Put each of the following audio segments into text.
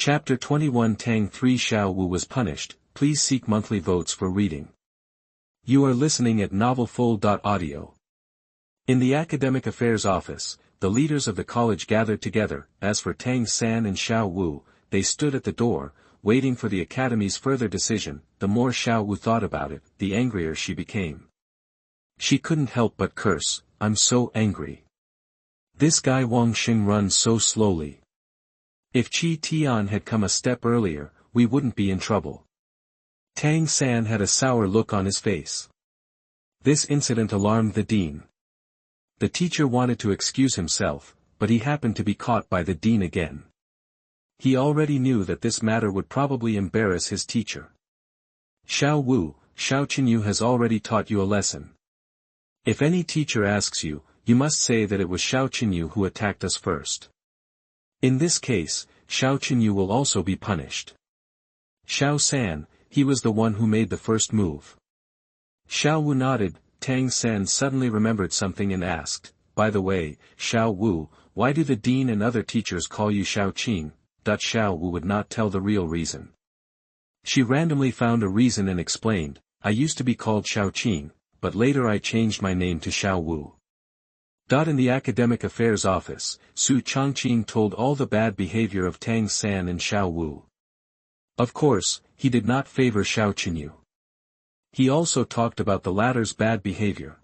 Chapter 21 Tang 3 Xiao Wu was punished. Please seek monthly votes for reading. You are listening at novelfull.audio. In the Academic Affairs Office, the leaders of the college gathered together. As for Tang San and Xiao Wu, they stood at the door, waiting for the Academy's further decision. The more Xiao Wu thought about it, the angrier she became. She couldn't help but curse, "I'm so angry. This guy Wang Xing runs so slowly. If Qi Tian had come a step earlier, we wouldn't be in trouble." Tang San had a sour look on his face. This incident alarmed the dean. The teacher wanted to excuse himself, but he happened to be caught by the dean again. He already knew that this matter would probably embarrass his teacher. "Xiao Wu, Xiao Qinyu has already taught you a lesson. If any teacher asks you, you must say that it was Xiao Qinyu who attacked us first. In this case, Xiao Qinyu will also be punished. Xiao San, he was the one who made the first move." Xiao Wu nodded. Tang San suddenly remembered something and asked, "By the way, Xiao Wu, why do the dean and other teachers call you Xiao Qing?" Xiao Wu would not tell the real reason. She randomly found a reason and explained, "I used to be called Xiao Qing, but later I changed my name to Xiao Wu." In the Academic Affairs Office, Su Changqing told all the bad behavior of Tang San and Xiao Wu. Of course, he did not favor Xiao Qinyu. He also talked about the latter's bad behavior.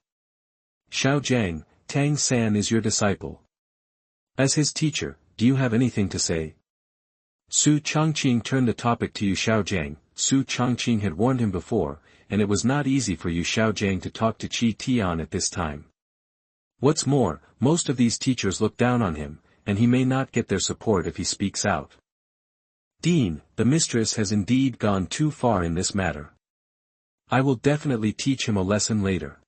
"Xiao Jiang, Tang San is your disciple. As his teacher, do you have anything to say?" Su Changqing turned the topic to Yu Xiaogang. Su Changqing had warned him before, and it was not easy for Yu Xiaogang to talk to Qi Tian at this time. What's more, most of these teachers look down on him, and he may not get their support if he speaks out. "Dean, the mistress has indeed gone too far in this matter. I will definitely teach him a lesson later.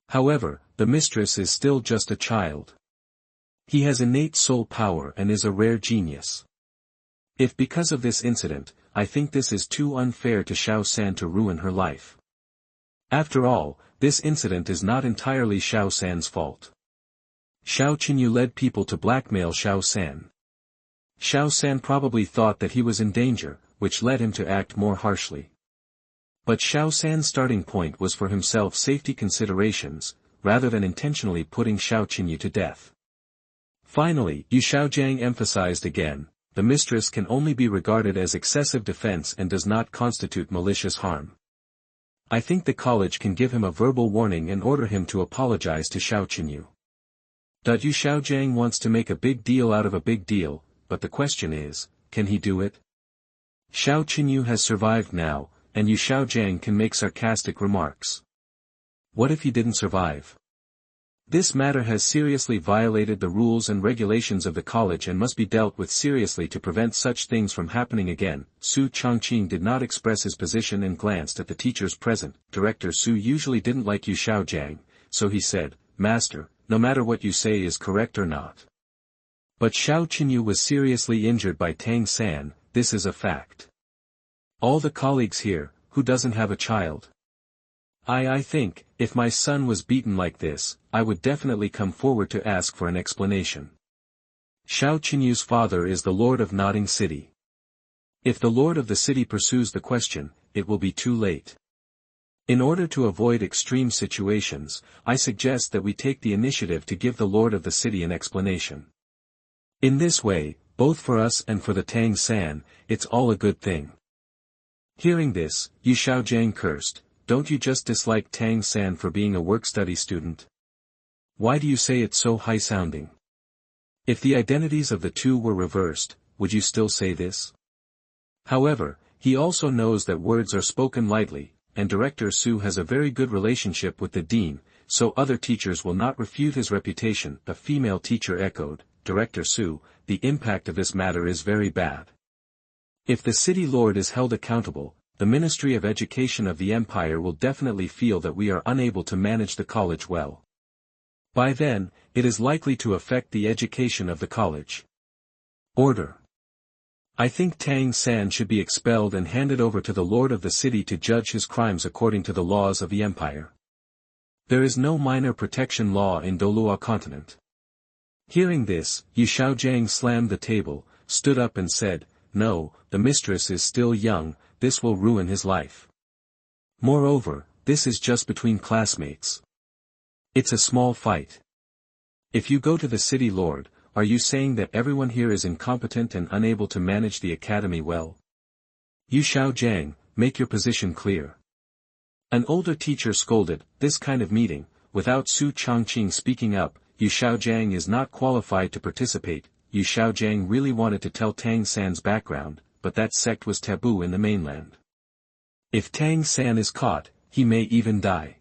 However, the mistress is still just a child. He has innate soul power and is a rare genius. If because of this incident, I think this is too unfair to Xiao San to ruin her life. After all, this incident is not entirely Xiao San's fault. Xiao Qinyu led people to blackmail Xiao San. Xiao San probably thought that he was in danger, which led him to act more harshly. But Xiao San's starting point was for himself safety considerations, rather than intentionally putting Xiao Qinyu to death." Finally, Yu Xiaogang emphasized again, "The mistress can only be regarded as excessive defense and does not constitute malicious harm. I think the college can give him a verbal warning and order him to apologize to Xiao Qinyu." Yu Xiaogang wants to make a big deal out of a big deal, but the question is, can he do it? Xiao Qinyu has survived now, and Yu Xiaogang can make sarcastic remarks. What if he didn't survive? This matter has seriously violated the rules and regulations of the college and must be dealt with seriously to prevent such things from happening again. Su Changqing did not express his position and glanced at the teachers present. Director Su usually didn't like Yu Xiaogang, so he said, "Master, no matter what you say is correct or not. But Xiao Qinyu was seriously injured by Tang San, this is a fact. All the colleagues here, who doesn't have a child? I think, if my son was beaten like this, I would definitely come forward to ask for an explanation. Xiao Qinyu's father is the Lord of Nodding City. If the Lord of the city pursues the question, it will be too late. In order to avoid extreme situations, I suggest that we take the initiative to give the Lord of the city an explanation. In this way, both for us and for the Tang San, it's all a good thing." Hearing this, Yu Xiaogang cursed, "Don't you just dislike Tang San for being a work-study student? Why do you say it so high-sounding? If the identities of the two were reversed, would you still say this?" However, he also knows that words are spoken lightly, and Director Su has a very good relationship with the dean, so other teachers will not refute his reputation. A female teacher echoed, "Director Su, the impact of this matter is very bad. If the city lord is held accountable, the Ministry of Education of the Empire will definitely feel that we are unable to manage the college well. By then, it is likely to affect the education of the college. Order. I think Tang San should be expelled and handed over to the lord of the city to judge his crimes according to the laws of the empire. There is no minor protection law in Douluo Continent." Hearing this, Yu Xiaogang slammed the table, stood up and said, no, the mistress is still young, this will ruin his life. Moreover, this is just between classmates. It's a small fight. If you go to the city lord, are you saying that everyone here is incompetent and unable to manage the academy well? Yu Xiaogang, make your position clear. An older teacher scolded, this kind of meeting, without Su Chongqing speaking up, Yu Xiaogang is not qualified to participate. Yu Xiaogang really wanted to tell Tang San's background, but that sect was taboo in the mainland. If Tang San is caught, he may even die.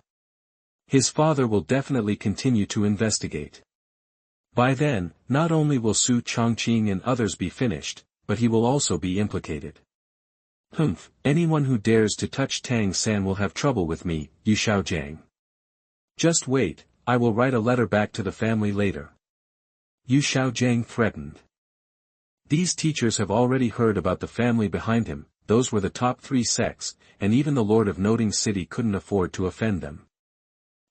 His father will definitely continue to investigate. By then, not only will Su Chongqing and others be finished, but he will also be implicated. Humph, anyone who dares to touch Tang San will have trouble with me, Yu Xiaogang. Just wait, I will write a letter back to the family later. Yu Xiaogang threatened. These teachers have already heard about the family behind him, those were the top 3 sects, and even the Lord of Noting City couldn't afford to offend them.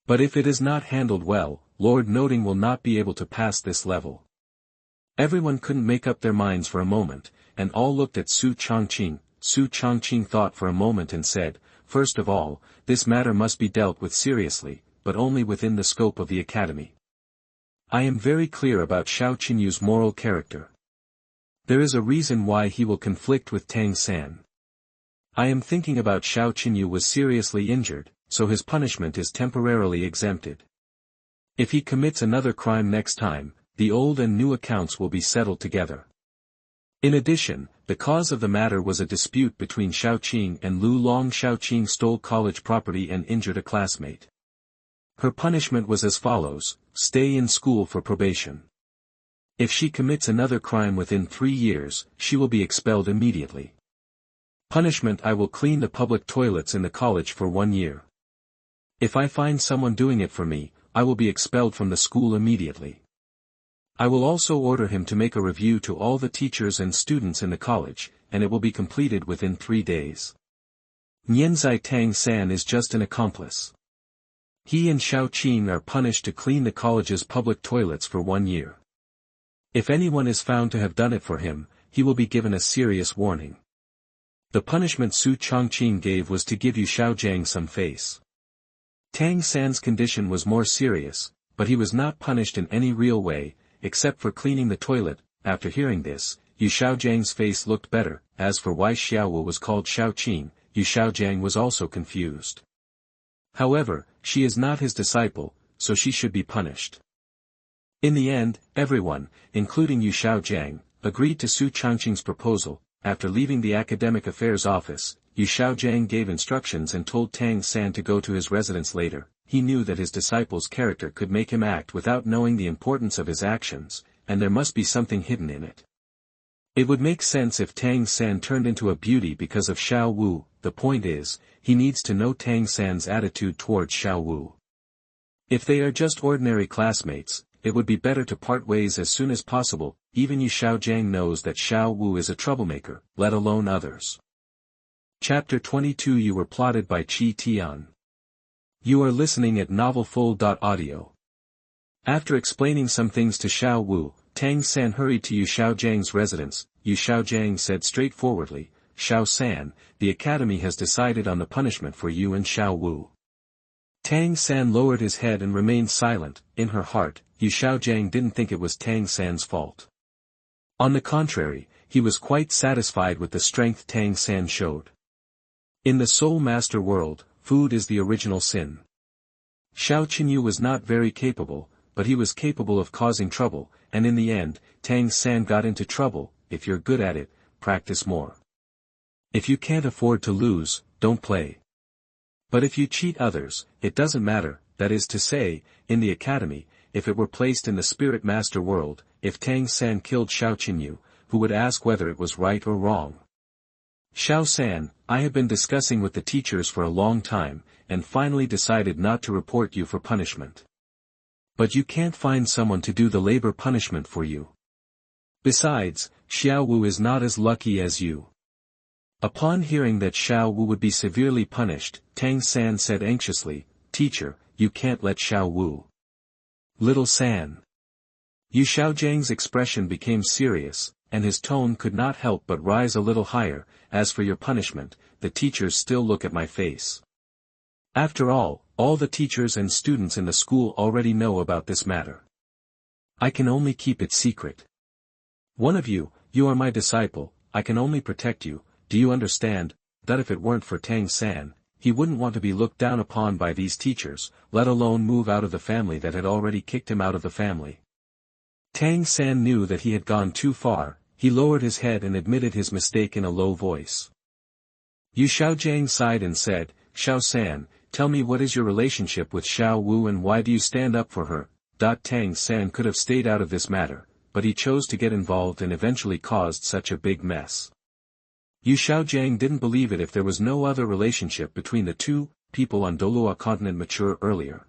But if it is not handled well, Lord Noting will not be able to pass this level. Everyone couldn't make up their minds for a moment, and all looked at Su Chongqing. Su Chongqing thought for a moment and said, first of all, this matter must be dealt with seriously, but only within the scope of the academy. I am very clear about Xiao Qinyu's moral character. There is a reason why he will conflict with Tang San. I am thinking about Xiao Qinyu was seriously injured, so his punishment is temporarily exempted. If he commits another crime next time, the old and new accounts will be settled together. In addition, the cause of the matter was a dispute between Xiaoqing and Lu Long. Xiaoqing stole college property and injured a classmate. Her punishment was as follows: stay in school for probation. If she commits another crime within 3 years, she will be expelled immediately. Punishment: I will clean the public toilets in the college for 1 year. If I find someone doing it for me, I will be expelled from the school immediately. I will also order him to make a review to all the teachers and students in the college, and it will be completed within 3 days. Nianzai Tang San is just an accomplice. He and Xiao Qin are punished to clean the college's public toilets for 1 year. If anyone is found to have done it for him, he will be given a serious warning. The punishment Su Chongqing gave was to give Yu Xiaogang some face. Tang San's condition was more serious, but he was not punished in any real way, except for cleaning the toilet. After hearing this, Yu Xiaogang's face looked better. As for why Xiao Wu was called Xiao Qin, Yu Xiaogang was also confused. However, she is not his disciple, so she should be punished. In the end, everyone, including Yu Xiaogang, agreed to Su Chongqing's proposal. After leaving the Academic Affairs Office, Yu Xiaogang gave instructions and told Tang San to go to his residence later. He knew that his disciple's character could make him act without knowing the importance of his actions, and there must be something hidden in it. It would make sense if Tang San turned into a beauty because of Xiao Wu. The point is, he needs to know Tang San's attitude towards Xiao Wu. If they are just ordinary classmates, it would be better to part ways as soon as possible. Even Yu Xiaogang knows that Xiao Wu is a troublemaker, let alone others. Chapter 22. You were plotted by Qi Tian. You are listening at novelfull.audio. After explaining some things to Xiao Wu, Tang San hurried to Yu Xiaogang's residence. Yu Xiaogang said straightforwardly, Xiao San, the academy has decided on the punishment for you and Xiao Wu. Tang San lowered his head and remained silent. In her heart, Yu Xiaogang didn't think it was Tang San's fault. On the contrary, he was quite satisfied with the strength Tang San showed. In the Soul Master world, food is the original sin. Xiao Qinyu was not very capable, but he was capable of causing trouble, and in the end, Tang San got into trouble. If you're good at it, practice more. If you can't afford to lose, don't play. But if you cheat others, it doesn't matter. That is to say, in the academy, if it were placed in the Spirit Master world, if Tang San killed Xiao Qinyu, who would ask whether it was right or wrong? Xiao San, I have been discussing with the teachers for a long time, and finally decided not to report you for punishment. But you can't find someone to do the labor punishment for you. Besides, Xiao Wu is not as lucky as you. Upon hearing that Xiao Wu would be severely punished, Tang San said anxiously, Teacher, you can't let Xiao Wu. Little San. Yu Xiaogang's expression became serious. and his tone could not help but rise a little higher. As for your punishment, the teachers still look at my face. After all the teachers and students in the school already know about this matter. I can only keep it secret. One of you are my disciple, I can only protect you. Do you understand, that if it weren't for Tang San, he wouldn't want to be looked down upon by these teachers, let alone move out of the family that had already kicked him out of the family. Tang San knew that he had gone too far. He lowered his head and admitted his mistake in a low voice. Yu Xiaogang sighed and said, Xiao San, tell me, what is your relationship with Xiao Wu and why do you stand up for her? Tang San could have stayed out of this matter, but he chose to get involved and eventually caused such a big mess. Yu Xiaogang didn't believe it if there was no other relationship between the two people on Douluo Continent mature earlier.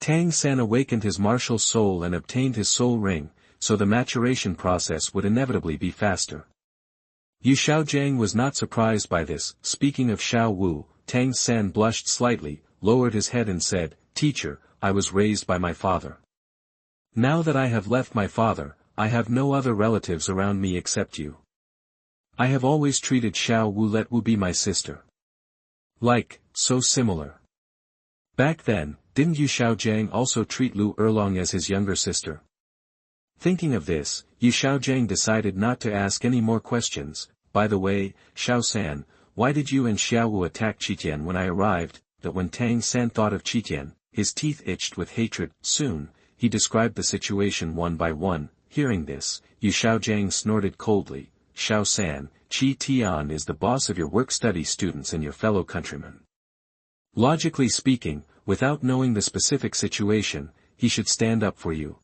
Tang San awakened his martial soul and obtained his soul ring, so the maturation process would inevitably be faster. Yu Xiaogang was not surprised by this. Speaking of Xiao Wu, Tang San blushed slightly, lowered his head and said, Teacher, I was raised by my father. Now that I have left my father, I have no other relatives around me except you. I have always treated Xiao Wu, let Wu be my sister. So similar. Back then, didn't Yu Xiaogang also treat Lu Erlong as his younger sister? Thinking of this, Yu Xiaogang decided not to ask any more questions. By the way, Xiao San, why did you and Xiao Wu attack Qitian when I arrived? That when Tang San thought of Qitian, his teeth itched with hatred. Soon, he described the situation one by one. Hearing this, Yu Xiaogang snorted coldly. Xiao San, Qi Tian is the boss of your work-study students and your fellow countrymen. Logically speaking, without knowing the specific situation, he should stand up for you.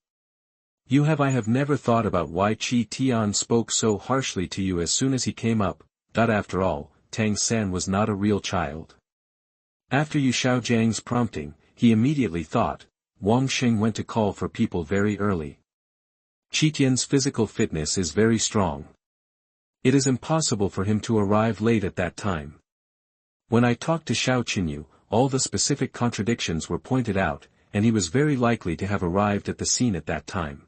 I have never thought about why Qi Tian spoke so harshly to you as soon as he came up. After all, Tang San was not a real child. After Yu Xiaogang's prompting, he immediately thought, Wang Xing went to call for people very early. Qitian's physical fitness is very strong. It is impossible for him to arrive late at that time. When I talked to Xiao Qinyu, all the specific contradictions were pointed out, and he was very likely to have arrived at the scene at that time.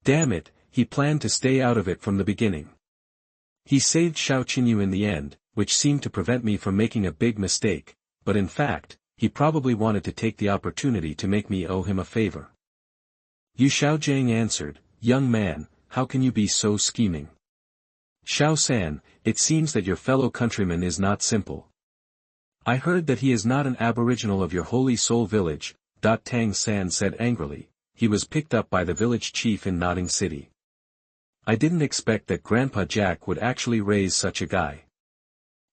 Damn it, he planned to stay out of it from the beginning. He saved Xiao Qinyu in the end, which seemed to prevent me from making a big mistake, but in fact, he probably wanted to take the opportunity to make me owe him a favor. Yu Xiaogang answered, Young man, how can you be so scheming? Xiao San, it seems that your fellow countryman is not simple. I heard that he is not an aboriginal of your Holy Soul village. Tang San said angrily. He was picked up by the village chief in Notting City. I didn't expect that Grandpa Jack would actually raise such a guy.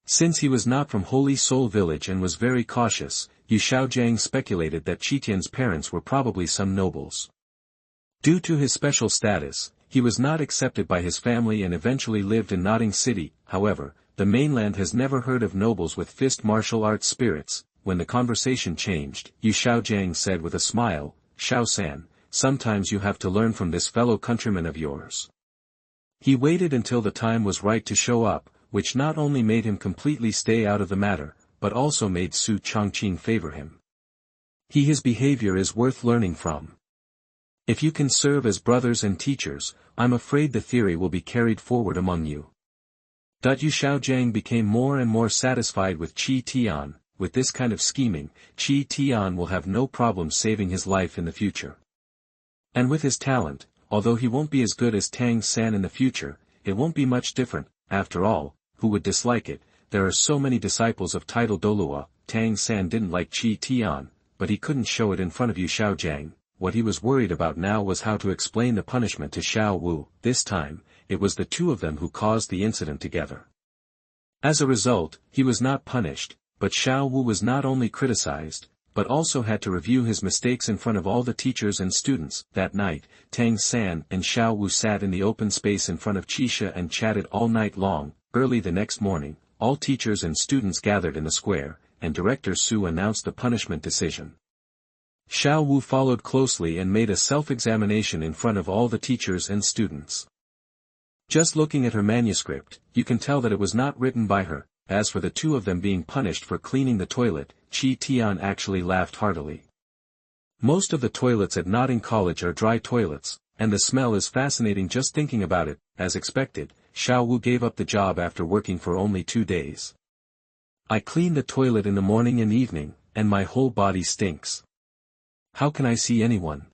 Since he was not from Holy Soul village and was very cautious, Yu Xiaogang speculated that Qitian's parents were probably some nobles. Due to his special status, he was not accepted by his family and eventually lived in Notting City. However, the mainland has never heard of nobles with fist martial arts spirits. When the conversation changed, Yu Xiaogang said with a smile, Xiao San, sometimes you have to learn from this fellow countryman of yours. He waited until the time was right to show up, which not only made him completely stay out of the matter, but also made Su Chongqing favor him. His behavior is worth learning from. If you can serve as brothers and teachers, I'm afraid the theory will be carried forward among you. Yu Xiaogang became more and more satisfied with Qi Tian. With this kind of scheming, Qi Tian will have no problem saving his life in the future. And with his talent, although he won't be as good as Tang San in the future, it won't be much different. After all, who would dislike it? There are so many disciples of title Douluo. Tang San didn't like Qi Tian, but he couldn't show it in front of Yu Xiaogang. What he was worried about now was how to explain the punishment to Xiao Wu. This time, it was the two of them who caused the incident together. As a result, he was not punished, but Xiao Wu was not only criticized, but also had to review his mistakes in front of all the teachers and students. That night, Tang San and Xiao Wu sat in the open space in front of Qisha and chatted all night long. Early the next morning, all teachers and students gathered in the square, and Director Su announced the punishment decision. Xiao Wu followed closely and made a self-examination in front of all the teachers and students. Just looking at her manuscript, you can tell that it was not written by her. As for the two of them being punished for cleaning the toilet, Qi Tian actually laughed heartily. Most of the toilets at Notting College are dry toilets, and the smell is fascinating just thinking about it. as expected, Xiao Wu gave up the job after working for only 2 days. I clean the toilet in the morning and evening, and my whole body stinks. How can I see anyone?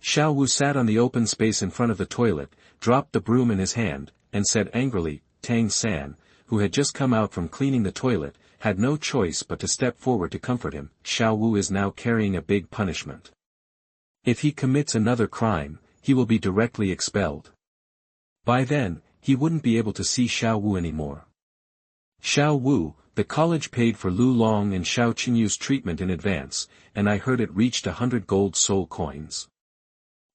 Xiao Wu sat on the open space in front of the toilet, dropped the broom in his hand, and said angrily, Tang San, who had just come out from cleaning the toilet, had no choice but to step forward to comfort him. Xiao Wu is now carrying a big punishment. If he commits another crime, he will be directly expelled. By then, he wouldn't be able to see Xiao Wu anymore. Xiao Wu, the college paid for Lu Long and Xiao Qinyu's treatment in advance, and I heard it reached 100 gold soul coins.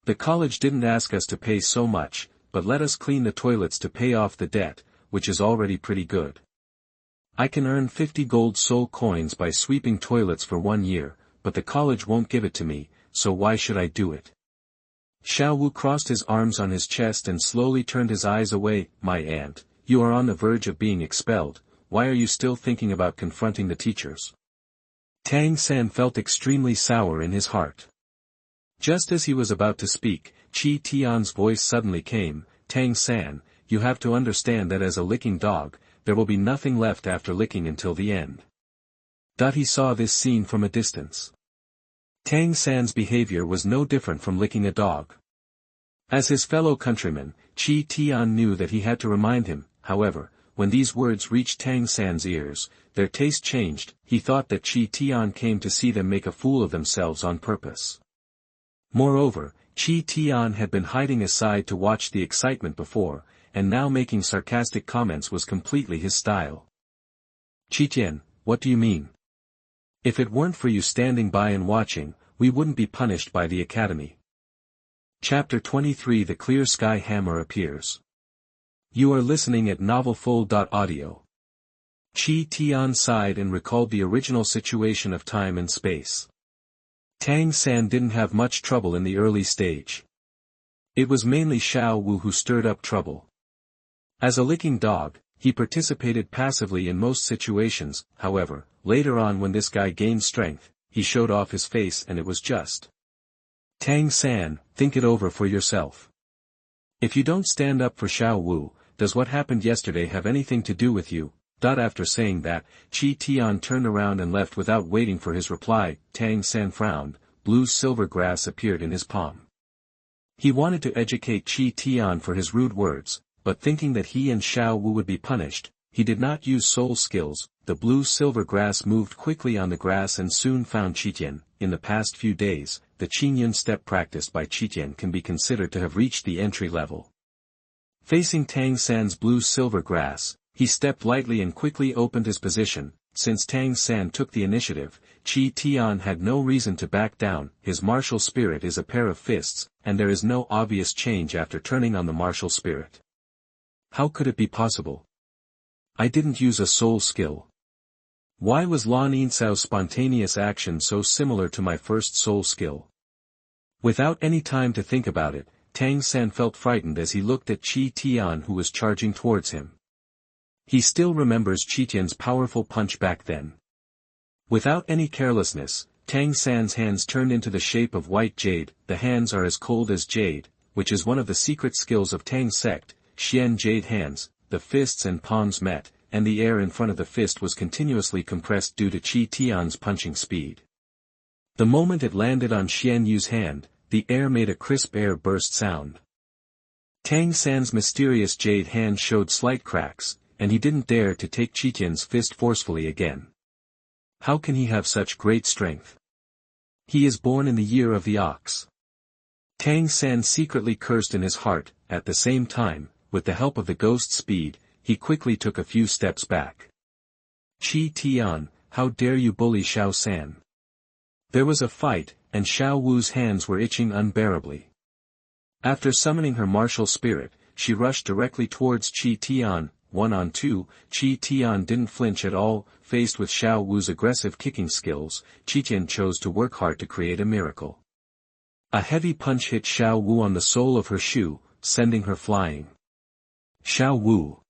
The college didn't ask us to pay so much, but let us clean the toilets to pay off the debt, which is already pretty good. I can earn 50 gold soul coins by sweeping toilets for 1 year, but the college won't give it to me, so why should I do it? Xiao Wu crossed his arms on his chest and slowly turned his eyes away. My aunt, you are on the verge of being expelled, why are you still thinking about confronting the teachers? Tang San felt extremely sour in his heart. Just as he was about to speak, Qi Tian's voice suddenly came, Tang San, you have to understand that as a licking dog, there will be nothing left after licking until the end. He saw this scene from a distance. Tang San's behavior was no different from licking a dog. As his fellow countryman, Qi Tian knew that he had to remind him, however, when these words reached Tang San's ears, their taste changed. He thought that Qi Tian came to see them make a fool of themselves on purpose. Moreover, Qi Tian had been hiding aside to watch the excitement before, and now making sarcastic comments was completely his style. Qitian, what do you mean? If it weren't for you standing by and watching, we wouldn't be punished by the academy. Chapter 23 The Clear Sky Hammer appears. You are listening at novelfull.audio. Qi Tian sighed and recalled the original situation of time and space. Tang San didn't have much trouble in the early stage. It was mainly Xiao Wu who stirred up trouble. As a licking dog, he participated passively in most situations. However, later on when this guy gained strength, he showed off his face and it was just. Tang San, think it over for yourself. If you don't stand up for Xiao Wu, does what happened yesterday have anything to do with you? After saying that, Qi Tian turned around and left without waiting for his reply. Tang San frowned. Bluesilver Grass appeared in his palm. He wanted to educate Qi Tian for his rude words, but thinking that he and Xiao Wu would be punished, he did not use soul skills. The Bluesilver Grass moved quickly on the grass and soon found Qitian. In the past few days, the Qingyun step practiced by Qitian can be considered to have reached the entry level. Facing Tang San's Bluesilver Grass, he stepped lightly and quickly opened his position. Since Tang San took the initiative, Qi Tian had no reason to back down. His martial spirit is a pair of fists, and there is no obvious change after turning on the martial spirit. How could it be possible? I didn't use a soul skill. Why was Lan Yincao's spontaneous action so similar to my first soul skill? Without any time to think about it, Tang San felt frightened as he looked at Qi Tian who was charging towards him. He still remembers Qitian's powerful punch back then. Without any carelessness, Tang San's hands turned into the shape of white jade. The hands are as cold as jade, which is one of the secret skills of Tang Sect. Xian jade hands, the fists and palms met, and the air in front of the fist was continuously compressed due to Qi Tian's punching speed. The moment it landed on Xian Yu's hand, the air made a crisp air burst sound. Tang San's mysterious jade hand showed slight cracks, and he didn't dare to take Qitian's fist forcefully again. How can he have such great strength? He is born in the year of the ox. Tang San secretly cursed in his heart. At the same time, with the help of the ghost speed, he quickly took a few steps back. Qi Tian, how dare you bully Xiao San? There was a fight, and Xiao Wu's hands were itching unbearably. After summoning her martial spirit, she rushed directly towards Qi Tian. 1-on-2, Qi Tian didn't flinch at all. Faced with Xiao Wu's aggressive kicking skills, Qitian chose to work hard to create a miracle. A heavy punch hit Xiao Wu on the sole of her shoe, sending her flying. Xiao Wu.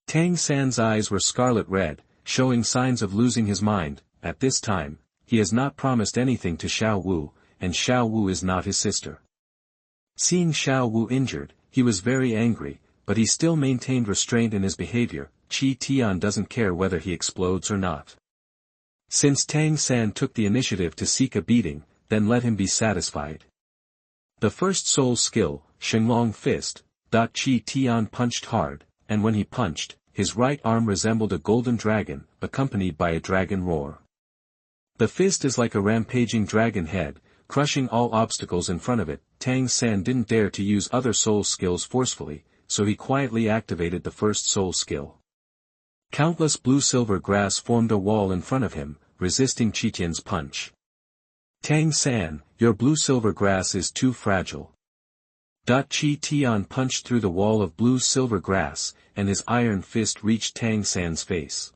Tang San's eyes were scarlet red, showing signs of losing his mind. At this time, he has not promised anything to Xiao Wu, and Xiao Wu is not his sister. Seeing Xiao Wu injured, he was very angry, but he still maintained restraint in his behavior. Qi Tian doesn't care whether he explodes or not. Since Tang San took the initiative to seek a beating, then let him be satisfied. The first soul skill, Shenglong Fist. Qi Tian punched hard, and when he punched, his right arm resembled a golden dragon, accompanied by a dragon roar. The fist is like a rampaging dragon head, crushing all obstacles in front of it. Tang San didn't dare to use other soul skills forcefully, so he quietly activated the first soul skill. Countless Bluesilver Grass formed a wall in front of him, resisting Qitian's punch. Tang San, your Bluesilver Grass is too fragile. Qi Tian punched through the wall of Bluesilver Grass, and his iron fist reached Tang San's face.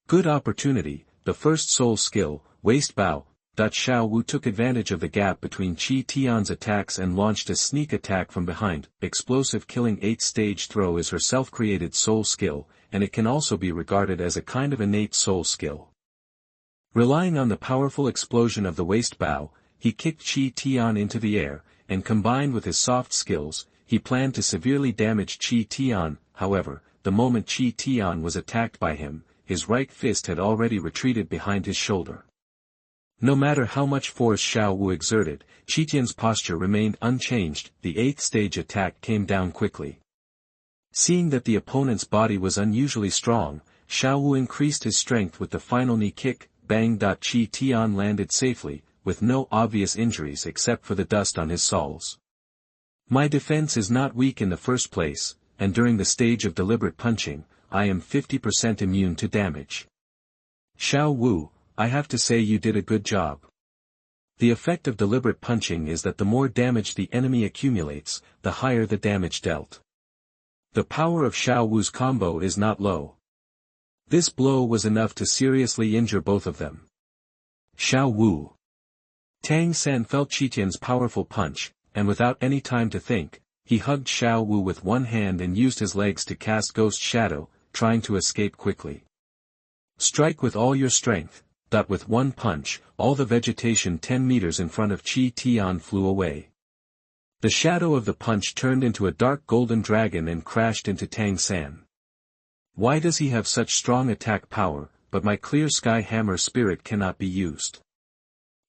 Good opportunity, the first soul skill, Waist Bow. Xiao Wu took advantage of the gap between Qi Tian's attacks and launched a sneak attack from behind. Explosive Killing 8-stage throw is her self-created soul skill, and it can also be regarded as a kind of innate soul skill. Relying on the powerful explosion of the waist bow, he kicked Qi Tian into the air, and combined with his soft skills, he planned to severely damage Qi Tian. However, the moment Qi Tian was attacked by him, his right fist had already retreated behind his shoulder. No matter how much force Xiao Wu exerted, Qitian's posture remained unchanged. The 8th stage attack came down quickly. Seeing that the opponent's body was unusually strong, Xiao Wu increased his strength with the final knee kick. Bang! Qi Tian landed safely, with no obvious injuries except for the dust on his soles. My defense is not weak in the first place, and during the stage of deliberate punching, I am 50% immune to damage. Xiao Wu, I have to say you did a good job. The effect of deliberate punching is that the more damage the enemy accumulates, the higher the damage dealt. The power of Xiao Wu's combo is not low. This blow was enough to seriously injure both of them. Xiao Wu. Tang San felt Qitian's powerful punch, and without any time to think, he hugged Xiao Wu with one hand and used his legs to cast Ghost Shadow, trying to escape quickly. Strike with all your strength. With one punch, all the vegetation 10 meters in front of Qi Tian flew away. The shadow of the punch turned into a dark golden dragon and crashed into Tang San. Why does he have such strong attack power, but my clear sky hammer spirit cannot be used?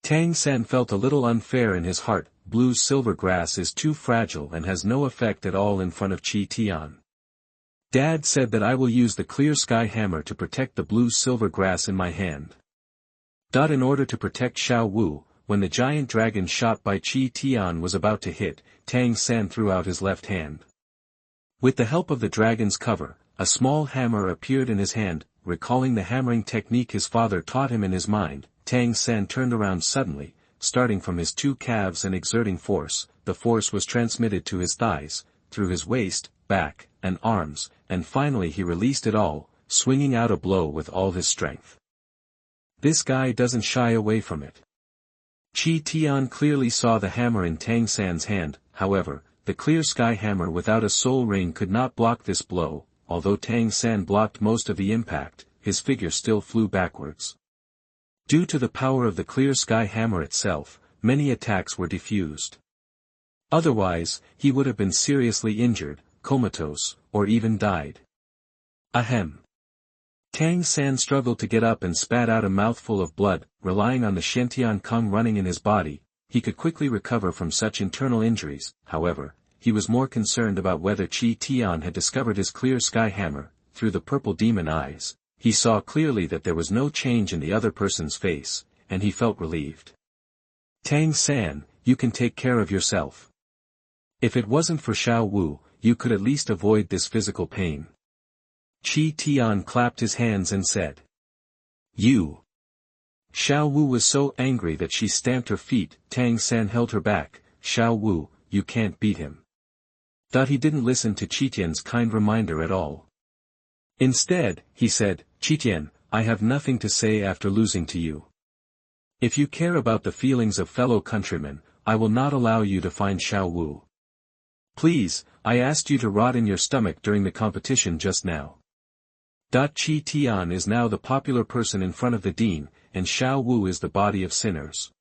Tang San felt a little unfair in his heart. Bluesilver Grass is too fragile and has no effect at all in front of Qi Tian. Dad said that I will use the clear sky hammer to protect the Bluesilver Grass in my hand. In order to protect Xiao Wu, when the giant dragon shot by Qi Tian was about to hit, Tang San threw out his left hand. With the help of the dragon's cover, a small hammer appeared in his hand. Recalling the hammering technique his father taught him in his mind, Tang San turned around suddenly, starting from his two calves and exerting force. The force was transmitted to his thighs, through his waist, back, and arms, and finally he released it all, swinging out a blow with all his strength. This guy doesn't shy away from it. Qi Tian clearly saw the hammer in Tang San's hand. However, the clear sky hammer without a soul ring could not block this blow. Although Tang San blocked most of the impact, his figure still flew backwards. Due to the power of the clear sky hammer itself, many attacks were defused. Otherwise, he would have been seriously injured, comatose, or even died. Ahem. Tang San struggled to get up and spat out a mouthful of blood. Relying on the Shantian Kung running in his body, he could quickly recover from such internal injuries. However, he was more concerned about whether Qi Tian had discovered his clear sky hammer. Through the purple demon eyes, he saw clearly that there was no change in the other person's face, and he felt relieved. Tang San, you can take care of yourself. If it wasn't for Xiao Wu, you could at least avoid this physical pain. Qi Tian clapped his hands and said. You. Xiao Wu was so angry that she stamped her feet. Tang San held her back. Xiao Wu, you can't beat him. He didn't listen to Qitian's kind reminder at all. Instead, he said, Qitian, I have nothing to say after losing to you. If you care about the feelings of fellow countrymen, I will not allow you to find Xiao Wu. Please, I asked you to rot in your stomach during the competition just now. Qi Tian is now the popular person in front of the dean, and Xiao Wu is the body of sinners.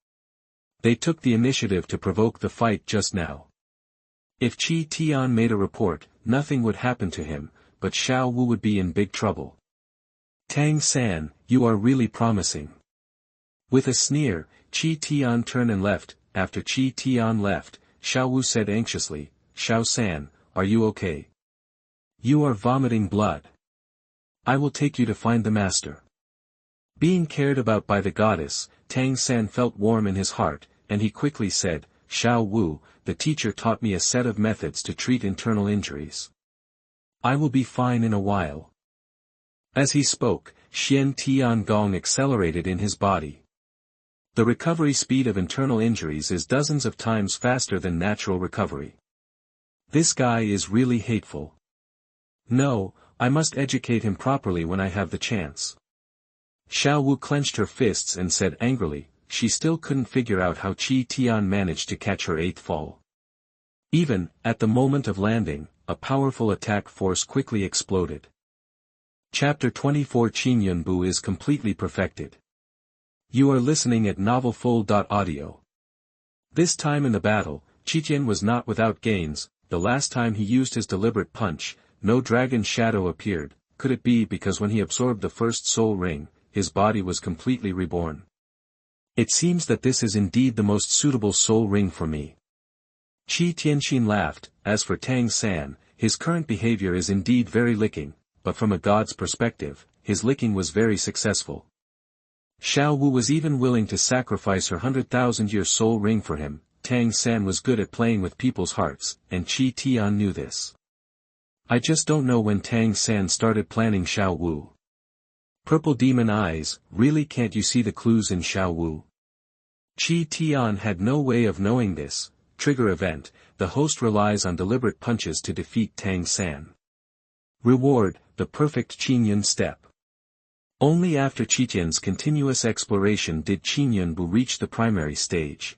They took the initiative to provoke the fight just now. If Qi Tian made a report, nothing would happen to him, but Xiao Wu would be in big trouble. Tang San, you are really promising. With a sneer, Qi Tian turned and left. After Qi Tian left, Xiao Wu said anxiously, Xiao San, are you okay? You are vomiting blood. I will take you to find the master. Being cared about by the goddess, Tang San felt warm in his heart, and he quickly said, Xiao Wu, the teacher taught me a set of methods to treat internal injuries. I will be fine in a while. As he spoke, Xian Tian Gong accelerated in his body. The recovery speed of internal injuries is dozens of times faster than natural recovery. This guy is really hateful. No, I must educate him properly when I have the chance. Xiao Wu clenched her fists and said angrily, she still couldn't figure out how Qi Tian managed to catch her eighth fall. Even, at the moment of landing, a powerful attack force quickly exploded. Chapter 24 Qingyun Bu is completely perfected. You are listening at novelfull.audio. This time in the battle, Qitian was not without gains. The last time he used his deliberate punch, no dragon shadow appeared. Could it be because when he absorbed the first soul ring, his body was completely reborn? It seems that this is indeed the most suitable soul ring for me. Qi Tianxin laughed. As for Tang San, his current behavior is indeed very licking, but from a god's perspective, his licking was very successful. Xiao Wu was even willing to sacrifice her 100,000-year soul ring for him. Tang San was good at playing with people's hearts, and Qi Tian knew this. I just don't know when Tang San started planning Xiao Wu. Purple demon eyes, really can't you see the clues in Xiao Wu? Qi Tian had no way of knowing this. Trigger event, the host relies on deliberate punches to defeat Tang San. Reward, the perfect Qingyun step. Only after Qitian's continuous exploration did Qingyun Bu reach the primary stage.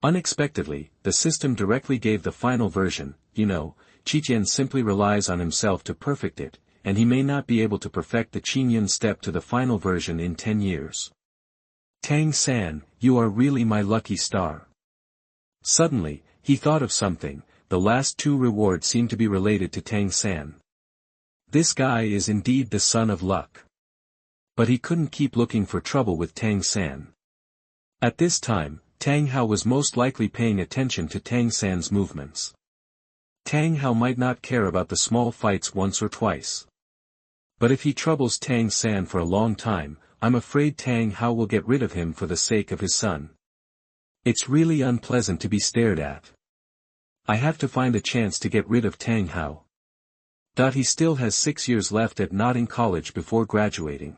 Unexpectedly, the system directly gave the final version. Qitian simply relies on himself to perfect it, and he may not be able to perfect the Qingyun step to the final version in 10 years. Tang San, you are really my lucky star. Suddenly, he thought of something. The last two rewards seem to be related to Tang San. This guy is indeed the son of luck. But he couldn't keep looking for trouble with Tang San. At this time, Tang Hao was most likely paying attention to Tang San's movements. Tang Hao might not care about the small fights once or twice. But if he troubles Tang San for a long time, I'm afraid Tang Hao will get rid of him for the sake of his son. It's really unpleasant to be stared at. I have to find a chance to get rid of Tang Hao. He still has 6 years left at Notting College before graduating.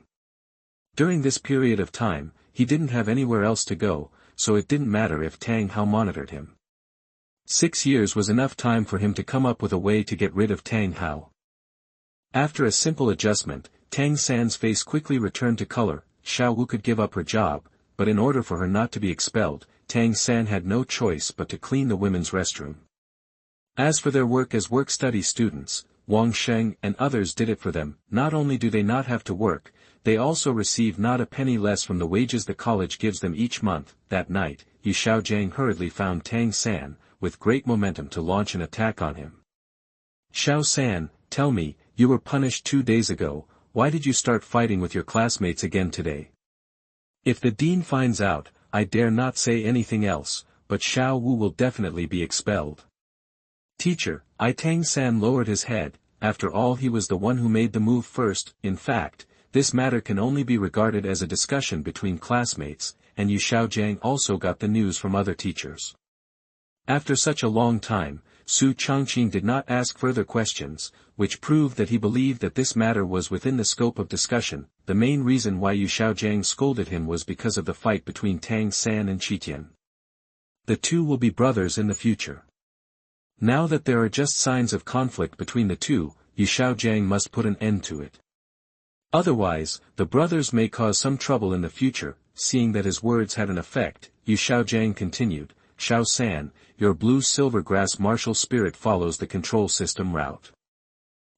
During this period of time, he didn't have anywhere else to go, so it didn't matter if Tang Hao monitored him. 6 years was enough time for him to come up with a way to get rid of Tang Hao. After a simple adjustment, Tang San's face quickly returned to color. Xiao Wu could give up her job, but in order for her not to be expelled, Tang San had no choice but to clean the women's restroom. As for their work as work-study students, Wang Sheng and others did it for them. Not only do they not have to work, they also receive not a penny less from the wages the college gives them each month. That night, Yu Xiaogang hurriedly found Tang San, with great momentum to launch an attack on him. Xiao San, tell me, you were punished 2 days ago, why did you start fighting with your classmates again today? If the dean finds out, I dare not say anything else, but Xiao Wu will definitely be expelled. Teacher, Tang San lowered his head. After all, he was the one who made the move first. In fact, this matter can only be regarded as a discussion between classmates, and Yu Xiaogang also got the news from other teachers. After such a long time, Su Changqing did not ask further questions, which proved that he believed that this matter was within the scope of discussion. The main reason why Yu Xiaogang scolded him was because of the fight between Tang San and Qitian. The two will be brothers in the future. Now that there are just signs of conflict between the two, Yu Xiaogang must put an end to it. Otherwise, the brothers may cause some trouble in the future. Seeing that his words had an effect, Yu Xiaogang continued, Xiao San, your Bluesilver Grass martial spirit follows the control system route.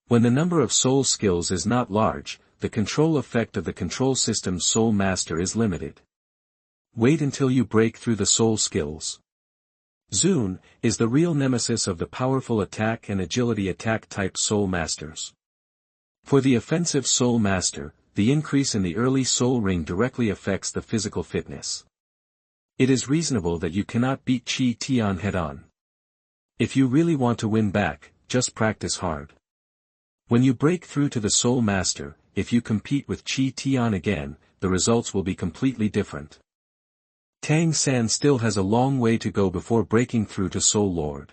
When the number of soul skills is not large, the control effect of the control system's soul master is limited. Wait until you break through the soul skills. Zun is the real nemesis of the powerful attack and agility attack type Soul Masters. For the offensive Soul Master, the increase in the early Soul Ring directly affects the physical fitness. It is reasonable that you cannot beat Qi Tian head-on. If you really want to win back, just practice hard. When you break through to the Soul Master, if you compete with Qi Tian again, the results will be completely different. Tang San still has a long way to go before breaking through to Soul Lord.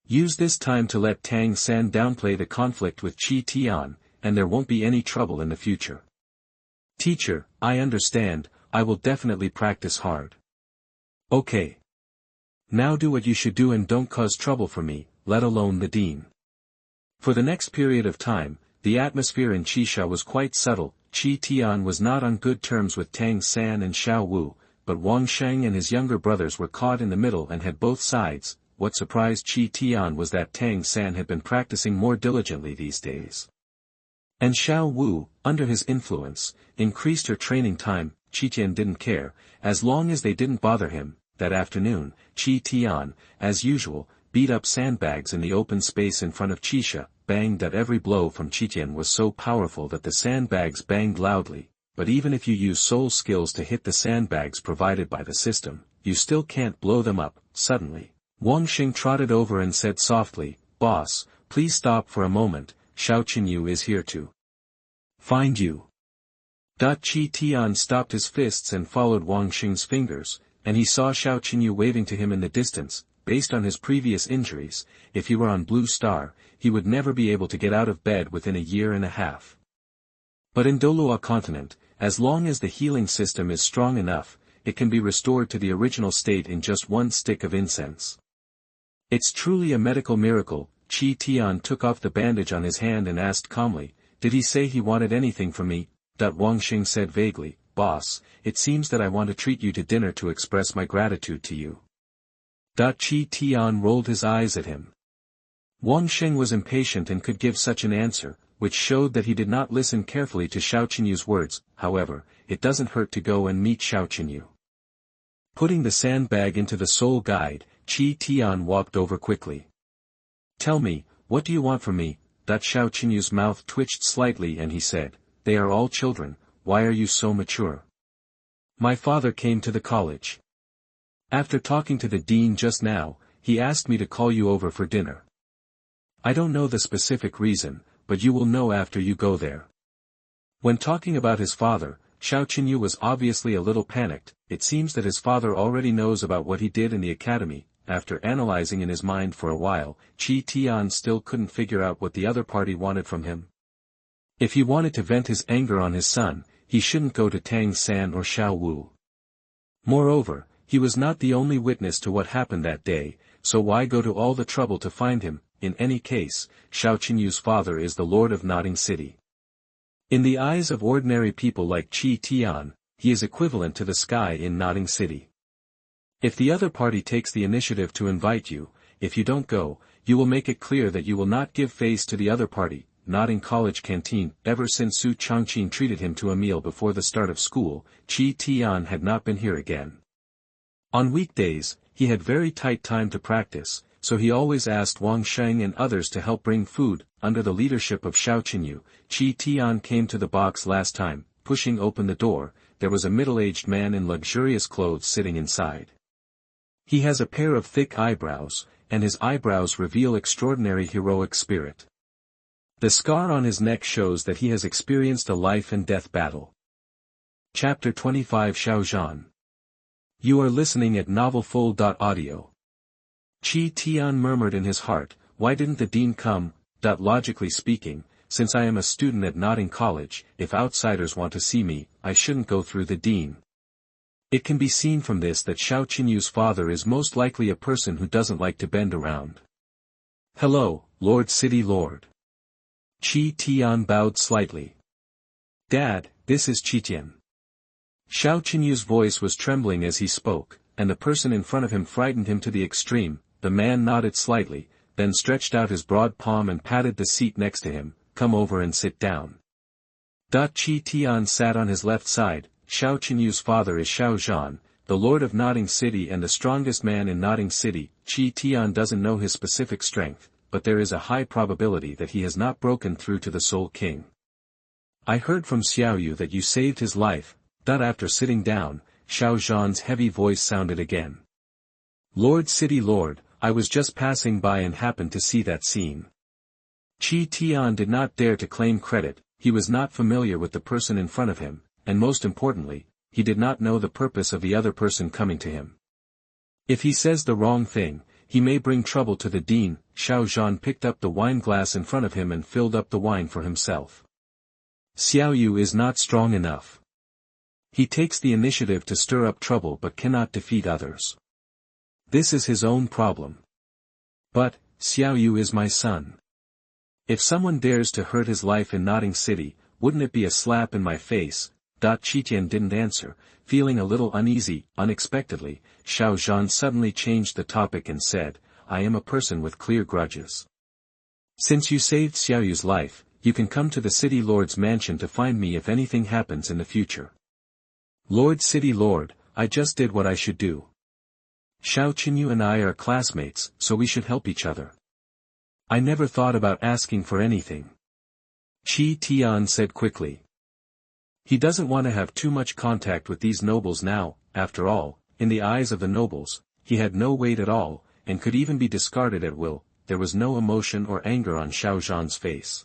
Use this time to let Tang San downplay the conflict with Qi Tian, and there won't be any trouble in the future. Teacher, I understand, I will definitely practice hard. Okay. Now do what you should do and don't cause trouble for me, let alone the dean. For the next period of time, the atmosphere in Qisha was quite subtle. Qi Tian was not on good terms with Tang San and Xiao Wu, but Wang Sheng and his younger brothers were caught in the middle and had both sides. What surprised Qi Tian was that Tang San had been practicing more diligently these days. And Xiao Wu, under his influence, increased her training time. Qitian didn't care, as long as they didn't bother him. That afternoon, Qi Tian, as usual, beat up sandbags in the open space in front of Qisha, banged that every blow from Qitian was so powerful that the sandbags banged loudly, but even if you use soul skills to hit the sandbags provided by the system, you still can't blow them up. Suddenly, Wang Xing trotted over and said softly, "Boss, please stop for a moment, Xiao Qinyu is here to find you." Qi Tian stopped his fists and followed Wang Xing's fingers, and he saw Xiao Qinyu waving to him in the distance. Based on his previous injuries, if he were on Blue Star, he would never be able to get out of bed within a year and a half. But in Douluo Continent, as long as the healing system is strong enough, it can be restored to the original state in just one stick of incense. It's truly a medical miracle. Qi Tian took off the bandage on his hand and asked calmly, "Did he say he wanted anything from me?" Wang Xing said vaguely, "Boss, it seems that I want to treat you to dinner to express my gratitude to you." Qi Tian rolled his eyes at him. Wang Xing was impatient and could give such an answer, which showed that he did not listen carefully to Xiao Qinyu's words. However, it doesn't hurt to go and meet Xiao Qinyu. Putting the sandbag into the soul guide, Qi Tian walked over quickly. "Tell me, what do you want from me?" Xiao Qinyu's mouth twitched slightly and he said, "They are all children, why are you so mature?" "My father came to the college. After talking to the dean just now, he asked me to call you over for dinner. I don't know the specific reason, but you will know after you go there." When talking about his father, Xiao Qinyu was obviously a little panicked. It seems that his father already knows about what he did in the academy. After analyzing in his mind for a while, Qi Tian still couldn't figure out what the other party wanted from him. If he wanted to vent his anger on his son, he shouldn't go to Tang San or Xiao Wu. Moreover, he was not the only witness to what happened that day, so why go to all the trouble to find him? In any case, Xiao Qinyu's father is the Lord of Nodding City. In the eyes of ordinary people like Qi Tian, he is equivalent to the sky in Nodding City. If the other party takes the initiative to invite you, if you don't go, you will make it clear that you will not give face to the other party. Nodding College canteen. Ever since Su Changqing treated him to a meal before the start of school, Qi Tian had not been here again. On weekdays, he had very tight time to practice, so he always asked Wang Sheng and others to help bring food. Under the leadership of Xiao Qinyu, Qi Tian came to the box last time. Pushing open the door, there was a middle-aged man in luxurious clothes sitting inside. He has a pair of thick eyebrows, and his eyebrows reveal extraordinary heroic spirit. The scar on his neck shows that he has experienced a life and death battle. Chapter 25 Xiao Zhan. You are listening at novelfull.audio. Qi Tian murmured in his heart, "Why didn't the dean come?" Logically speaking, since I am a student at Nodding College, if outsiders want to see me, I shouldn't go through the dean. It can be seen from this that Xiao Qinyu's father is most likely a person who doesn't like to bend around. "Hello, Lord City Lord." Qi Tian bowed slightly. "Dad, this is Qitian." Xiao Qinyu's voice was trembling as he spoke, and the person in front of him frightened him to the extreme. The man nodded slightly, then stretched out his broad palm and patted the seat next to him. "Come over and sit down." Qi Tian sat on his left side. Xiao Qinyu's father is Xiao Zhan. the Lord of Nodding City and the strongest man in Nodding City. Qi Tian doesn't know his specific strength, but there is a high probability that he has not broken through to the Soul King. I heard from Xiao Yu that you saved his life. After sitting down, Xiao Zhan's heavy voice sounded again. Lord City Lord, I was just passing by and happened to see that scene. Qi Tian did not dare to claim credit. He was not familiar with the person in front of him, and most importantly, he did not know the purpose of the other person coming to him. If he says the wrong thing, he may bring trouble to the dean. Xiao Zhan picked up the wine glass in front of him and filled up the wine for himself. Xiao Yu is not strong enough. He takes the initiative to stir up trouble but cannot defeat others. This is his own problem. But, Xiao Yu is my son. If someone dares to hurt his life in Nodding City, wouldn't it be a slap in my face? Qitian didn't answer, feeling a little uneasy. Unexpectedly, Xiao Zhan suddenly changed the topic and said, I am a person with clear grudges. Since you saved Xiao Yu's life, you can come to the City Lord's mansion to find me if anything happens in the future. Lord City Lord, I just did what I should do. Xiao Qinyu and I are classmates, so we should help each other. I never thought about asking for anything. Qi Tian said quickly. He doesn't want to have too much contact with these nobles now. After all, in the eyes of the nobles, he had no weight at all, and could even be discarded at will. There was no emotion or anger on Xiao Zhan's face.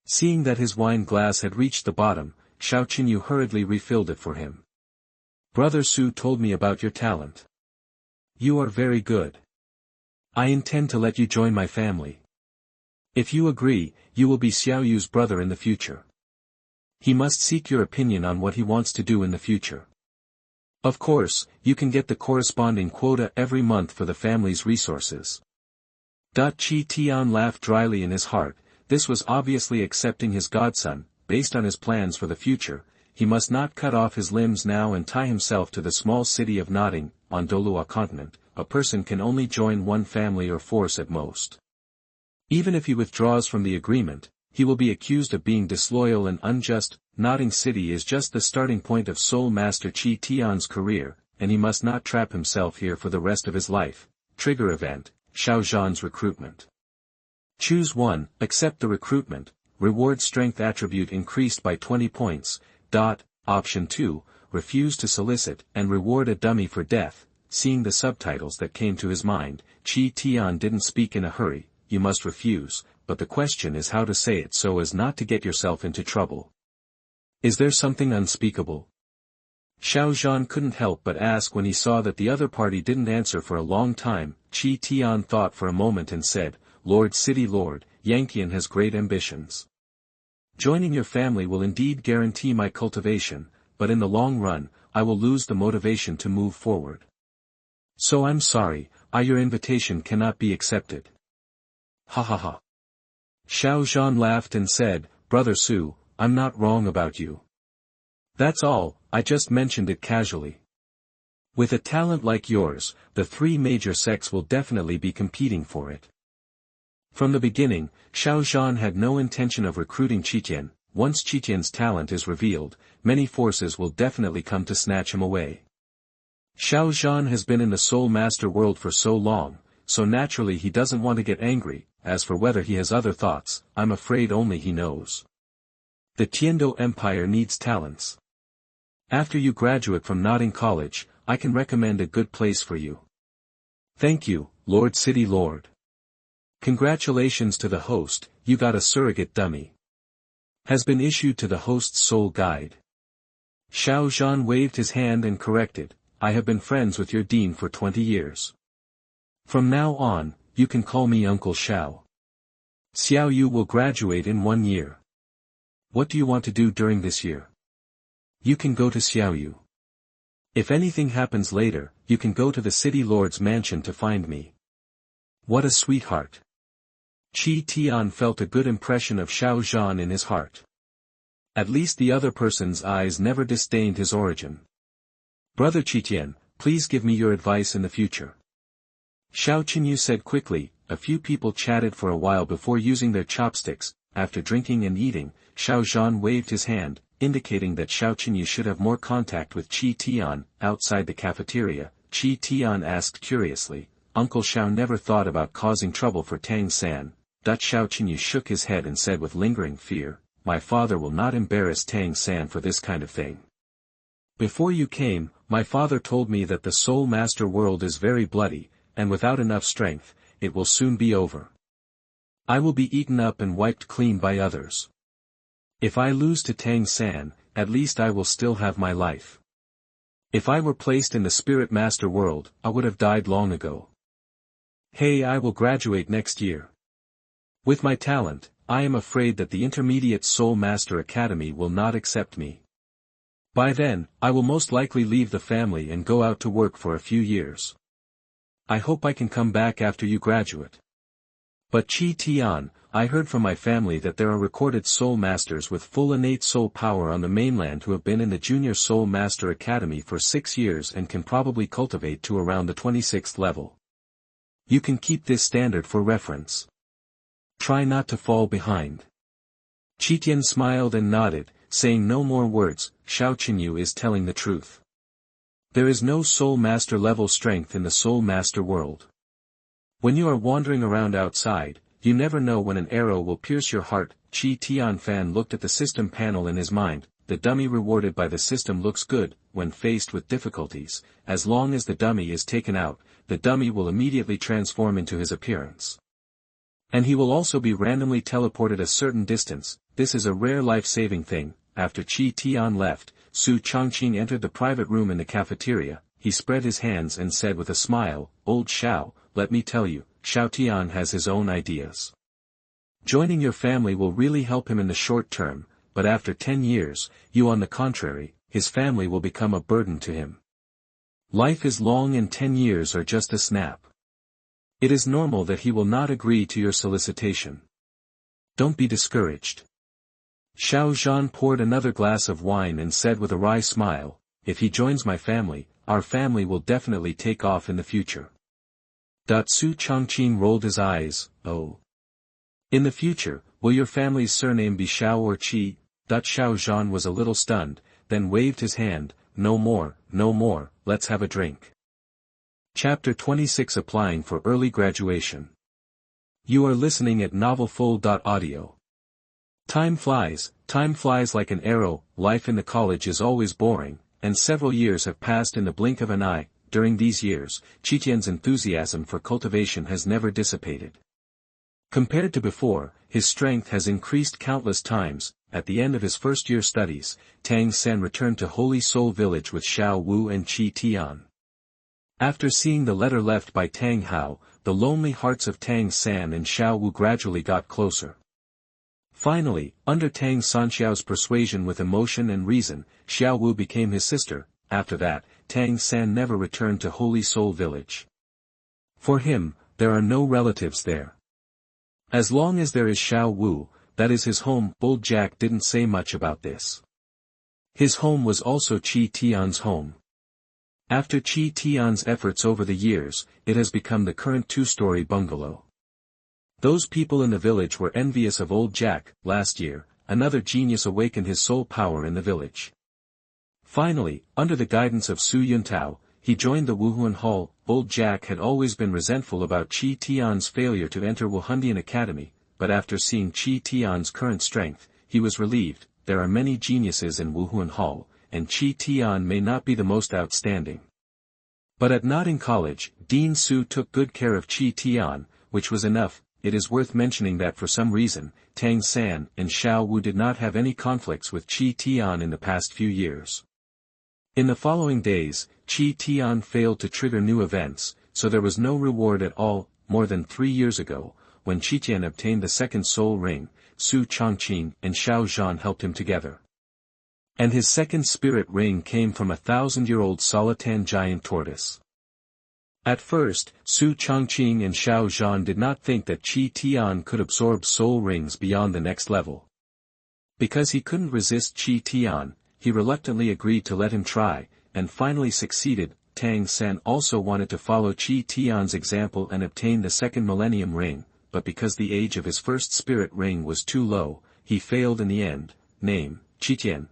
Seeing that his wine glass had reached the bottom, Xiao Qinyu hurriedly refilled it for him. Brother Su told me about your talent. You are very good. I intend to let you join my family. If you agree, you will be Xiao Yu's brother in the future. He must seek your opinion on what he wants to do in the future. Of course, you can get the corresponding quota every month for the family's resources. Qi Tian laughed dryly in his heart. This was obviously accepting his godson. Based on his plans for the future, he must not cut off his limbs now and tie himself to the small city of Nodding. On Douluo Continent, a person can only join one family or force at most. Even if he withdraws from the agreement, he will be accused of being disloyal and unjust. Nodding City is just the starting point of Soul Master Qi Tian's career, and he must not trap himself here for the rest of his life. Trigger event, Xiao Zhan's recruitment. Choose 1, accept the recruitment, reward strength attribute increased by 20 points. Option 2, refuse to solicit and reward a dummy for death. Seeing the subtitles that came to his mind, Qi Tian didn't speak in a hurry. You must refuse, but the question is how to say it so as not to get yourself into trouble. Is there something unspeakable? Xiao Zhan couldn't help but ask when he saw that the other party didn't answer for a long time. Qi Tian thought for a moment and said, Lord City Lord, Yanqian has great ambitions. Joining your family will indeed guarantee my cultivation, but in the long run, I will lose the motivation to move forward. So I'm sorry, your invitation cannot be accepted. Ha ha ha. Xiao Zhan laughed and said, Brother Su, I'm not wrong about you. That's all, I just mentioned it casually. With a talent like yours, the 3 major sects will definitely be competing for it. From the beginning, Xiao Zhan had no intention of recruiting Qitian. Once Qitian's talent is revealed, many forces will definitely come to snatch him away. Xiao Zhan has been in the Soul Master world for so long, so naturally he doesn't want to get angry. As for whether he has other thoughts, I'm afraid only he knows. The Tiando Empire needs talents. After you graduate from Nodding College, I can recommend a good place for you. Thank you, Lord City Lord. Congratulations to the host, you got a surrogate dummy. Has been issued to the host's soul guide. Xiao Zhan waved his hand and corrected, I have been friends with your dean for 20 years. From now on, you can call me Uncle Xiao. Xiao Yu will graduate in 1 year. What do you want to do during this year? You can go to Xiao Yu. If anything happens later, you can go to the City Lord's mansion to find me. What a sweetheart. Qi Tian felt a good impression of Xiao Zhan in his heart. At least the other person's eyes never disdained his origin. Brother Qitian, please give me your advice in the future. Xiao Qinyu said quickly. A few people chatted for a while before using their chopsticks. After drinking and eating, Xiao Zhan waved his hand. indicating that Xiao Qinyu should have more contact with Qi Tian. Outside the cafeteria, Qi Tian asked curiously, "Uncle Xiao never thought about causing trouble for Tang San." Xiao Qinyu shook his head and said with lingering fear, "My father will not embarrass Tang San for this kind of thing. Before you came, my father told me that the Soul Master world is very bloody, and without enough strength, it will soon be over. I will be eaten up and wiped clean by others. If I lose to Tang San, at least I will still have my life. If I were placed in the Spirit Master world, I would have died long ago. Hey, I will graduate next year. With my talent, I am afraid that the Intermediate Soul Master Academy will not accept me. By then, I will most likely leave the family and go out to work for a few years. I hope I can come back after you graduate. But Qi Tian, I heard from my family that there are recorded Soul Masters with full innate soul power on the mainland who have been in the Junior Soul Master Academy for 6 years and can probably cultivate to around the 26th level. You can keep this standard for reference. Try not to fall behind." Qitian smiled and nodded, saying no more words. Xiao Qinyu is telling the truth. There is no Soul Master level strength in the Soul Master world. When you are wandering around outside, you never know when an arrow will pierce your heart. Qi Tian Fan looked at the system panel in his mind. The dummy rewarded by the system looks good. When faced with difficulties, as long as the dummy is taken out, the dummy will immediately transform into his appearance. And he will also be randomly teleported a certain distance. This is a rare life-saving thing. After Qi Tian left, Su Changqing entered the private room in the cafeteria. He spread his hands and said with a smile, "Old Xiao, let me tell you, Xiao Tian has his own ideas. Joining your family will really help him in the short term, but after 10 years, you on the contrary, his family will become a burden to him. Life is long and 10 years are just a snap. It is normal that he will not agree to your solicitation. Don't be discouraged." Xiao Zhan poured another glass of wine and said with a wry smile, "If he joins my family, our family will definitely take off in the future." Su Changqing rolled his eyes, "Oh. In the future, will your family's surname be Xiao or Qi?" Xiao Zhan was a little stunned, then waved his hand, no more, let's have a drink." Chapter 26 Applying for Early Graduation. You are listening at novelfull.audio. Time flies like an arrow. Life in the college is always boring, and several years have passed in the blink of an eye. During these years, Qitian's enthusiasm for cultivation has never dissipated. Compared to before, his strength has increased countless times. At the end of his first-year studies, Tang San returned to Holy Soul Village with Xiao Wu and Qi Tian. After seeing the letter left by Tang Hao, the lonely hearts of Tang San and Xiao Wu gradually got closer. Finally, under Tang Sanxiao's persuasion with emotion and reason, Xiao Wu became his sister. After that, Tang San never returned to Holy Soul Village. For him, there are no relatives there. As long as there is Xiao Wu, that is his home. Old Jack didn't say much about this. His home was also Qi Tian's home. After Qi Tian's efforts over the years, it has become the current 2-story bungalow. Those people in the village were envious of Old Jack. Last year, another genius awakened his soul power in the village. Finally, under the guidance of Su Yuntao, he joined the Wuhun Hall. Old Jack had always been resentful about Qi Tian's failure to enter Wuhundian Academy, but after seeing Qi Tian's current strength, he was relieved. There are many geniuses in Wuhun Hall, and Qi Tian may not be the most outstanding. But at Notting College, Dean Su took good care of Qi Tian, which was enough. It is worth mentioning that for some reason, Tang San and Xiao Wu did not have any conflicts with Qi Tian in the past few years. In the following days, Qi Tian failed to trigger new events, so there was no reward at all. More than 3 years ago, when Qitian obtained the second soul ring, Su Changqing and Xiao Zhan helped him together. And his second spirit ring came from a 1,000-year-old Solitan giant tortoise. At first, Su Changqing and Xiao Zhan did not think that Qi Tian could absorb soul rings beyond the next level. Because he couldn't resist Qi Tian, he reluctantly agreed to let him try, and finally succeeded. Tang San also wanted to follow Qi Tian's example and obtain the second Millennium Ring, but because the age of his first spirit ring was too low, he failed in the end. Name, Qitian.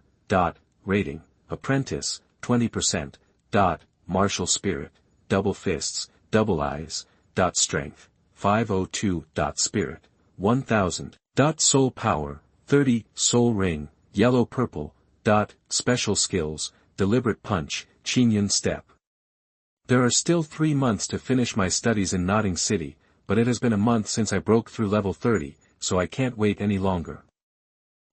Rating, apprentice, 20%, martial spirit, double fists, double eyes, strength, 502. Spirit, 1000. Soul power, 30, soul ring, yellow-purple. Special skills, deliberate punch, Qingyun step. There are still 3 months to finish my studies in Notting City, but it has been a month since I broke through level 30, so I can't wait any longer.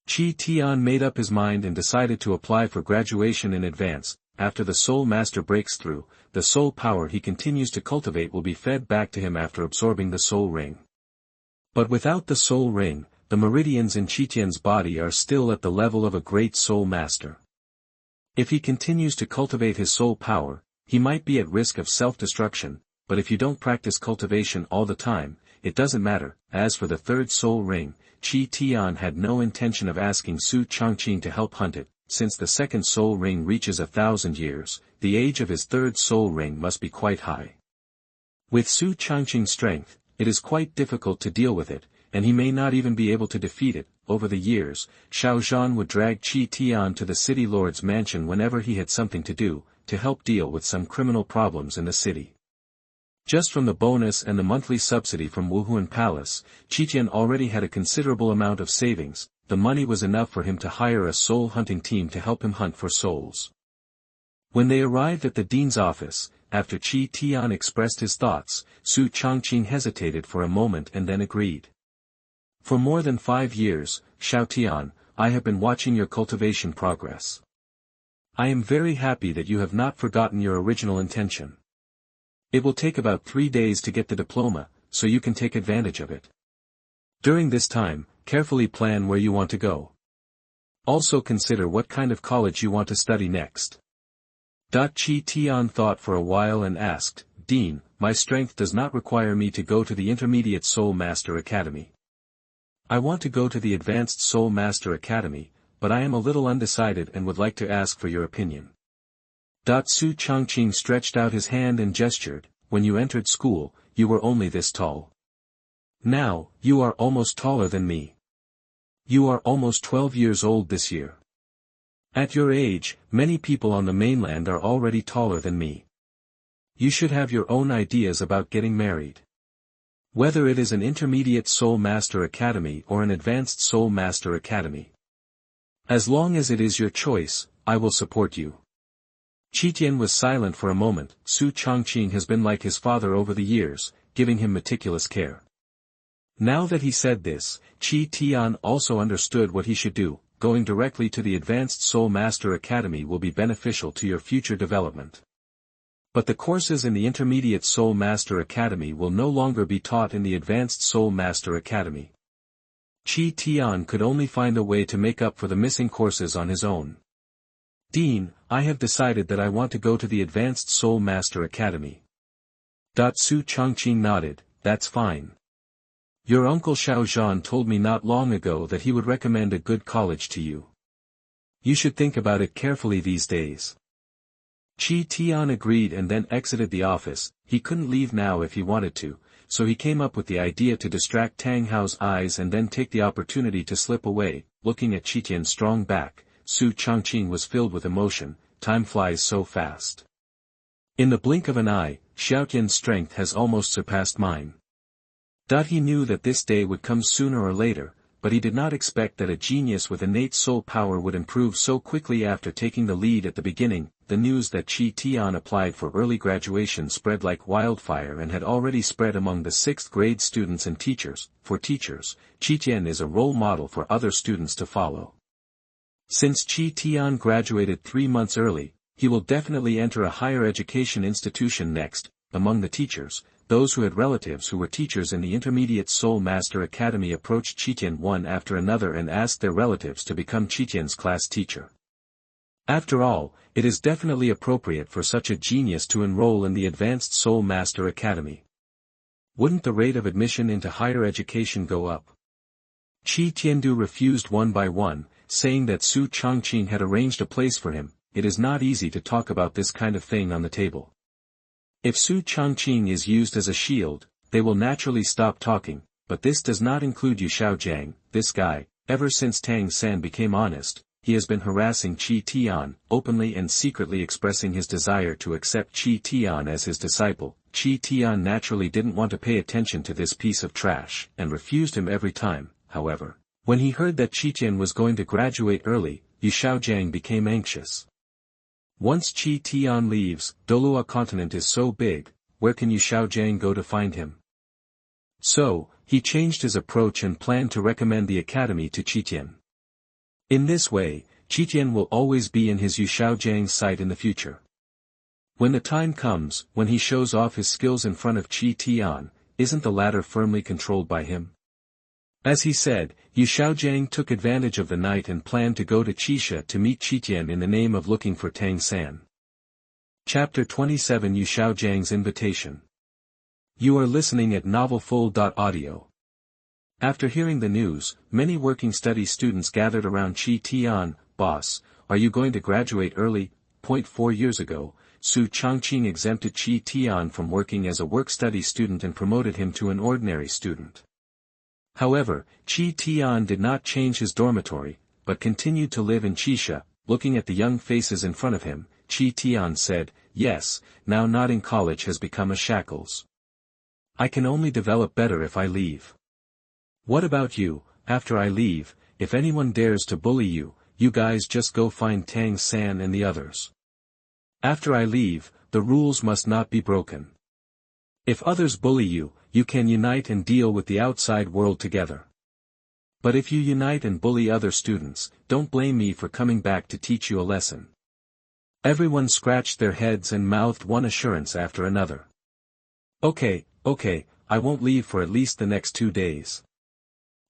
Qi Tian made up his mind and decided to apply for graduation in advance. After the Soul Master breaks through, the soul power he continues to cultivate will be fed back to him after absorbing the soul ring. But without the soul ring, the meridians in Qitian's body are still at the level of a great soul master. If he continues to cultivate his soul power, he might be at risk of self-destruction, but if you don't practice cultivation all the time, it doesn't matter. As for the third soul ring, Qi Tian had no intention of asking Su Changqing to help hunt it. Since the second soul ring reaches 1,000 years, the age of his third soul ring must be quite high. With Su Changqing's strength, it is quite difficult to deal with it, and he may not even be able to defeat it. Over the years, Zhan would drag Qi Tian to the city lord's mansion whenever he had something to do, to help deal with some criminal problems in the city. Just from the bonus and the monthly subsidy from Wuhun Palace, Qitian already had a considerable amount of savings. The money was enough for him to hire a soul hunting team to help him hunt for souls. When they arrived at the dean's office, after Qi Tian expressed his thoughts, Su Changqing hesitated for a moment and then agreed. For more than 5 years, Xiao Tian, I have been watching your cultivation progress. I am very happy that you have not forgotten your original intention. It will take about 3 days to get the diploma, so you can take advantage of it. During this time, carefully plan where you want to go. Also consider what kind of college you want to study next. Qi Tian thought for a while and asked, Dean, my strength does not require me to go to the Intermediate Soul Master Academy. I want to go to the Advanced Soul Master Academy, but I am a little undecided and would like to ask for your opinion. Su Changqing stretched out his hand and gestured, when you entered school, you were only this tall. Now, you are almost taller than me. You are almost 12 years old this year. At your age, many people on the mainland are already taller than me. You should have your own ideas about getting married. Whether it is an Intermediate Soul Master Academy or an Advanced Soul Master Academy. As long as it is your choice, I will support you. Qitian was silent for a moment. Su Changqing has been like his father over the years, giving him meticulous care. Now that he said this, Qi Tian also understood what he should do. Going directly to the Advanced Soul Master Academy will be beneficial to your future development. But the courses in the Intermediate Soul Master Academy will no longer be taught in the Advanced Soul Master Academy. Qi Tian could only find a way to make up for the missing courses on his own. Dean, I have decided that I want to go to the Advanced Soul Master Academy. Su Changqing nodded, that's fine. Your uncle Zhan told me not long ago that he would recommend a good college to you. You should think about it carefully these days. Qi Tian agreed and then exited the office. He couldn't leave now if he wanted to, so he came up with the idea to distract Tang Hao's eyes and then take the opportunity to slip away. Looking at Qitian's strong back, Su Changqing was filled with emotion. Time flies so fast. In the blink of an eye, Xiaotian's strength has almost surpassed mine. He knew that this day would come sooner or later, but he did not expect that a genius with innate soul power would improve so quickly after taking the lead at the beginning. The news that Qi Tian applied for early graduation spread like wildfire and had already spread among the 6th grade students and teachers. For teachers, Qitian is a role model for other students to follow. Since Qi Tian graduated 3 months early, he will definitely enter a higher education institution next. Among the teachers, those who had relatives who were teachers in the Intermediate Soul Master Academy approached Qitian one after another and asked their relatives to become Qitian's class teacher. After all, it is definitely appropriate for such a genius to enroll in the Advanced Soul Master Academy. Wouldn't the rate of admission into higher education go up? Qi Tiandu refused one by one, saying that Su Changqing had arranged a place for him. It is not easy to talk about this kind of thing on the table. If Su Changqing is used as a shield, they will naturally stop talking, but this does not include Yu Xiaogang. This guy, ever since Tang San became honest, he has been harassing Qi Tian, openly and secretly expressing his desire to accept Qi Tian as his disciple. Qi Tian naturally didn't want to pay attention to this piece of trash, and refused him every time. However, when he heard that Qitian was going to graduate early, Yu Xiaogang became anxious. Once Qi Tian leaves, Douluo Continent is so big, where can Yu Xiaogang go to find him? So, he changed his approach and planned to recommend the academy to Qitian. In this way, Qitian will always be in his Yu Xiaogang's sight in the future. When the time comes, when he shows off his skills in front of Qi Tian, isn't the latter firmly controlled by him? As he said, Yu Xiaogang took advantage of the night and planned to go to Qisha to meet Qitian in the name of looking for Tang San. Chapter 27 Yu Xiaogang's Invitation. You are listening at novelfull.audio. After hearing the news, many working study students gathered around Qi Tian. Boss, are you going to graduate early? 4 years ago, Su Chongqing exempted Qi Tian from working as a work-study student and promoted him to an ordinary student. However, Qi Tian did not change his dormitory, but continued to live in Qisha. Looking at the young faces in front of him, Qi Tian said, "Yes, now not in college has become a shackles. I can only develop better if I leave. What about you? After I leave, if anyone dares to bully you, you guys just go find Tang San and the others. After I leave, the rules must not be broken. If others bully you, you can unite and deal with the outside world together. But if you unite and bully other students, don't blame me for coming back to teach you a lesson." Everyone scratched their heads and mouthed one assurance after another. Okay, I won't leave for at least the next 2 days.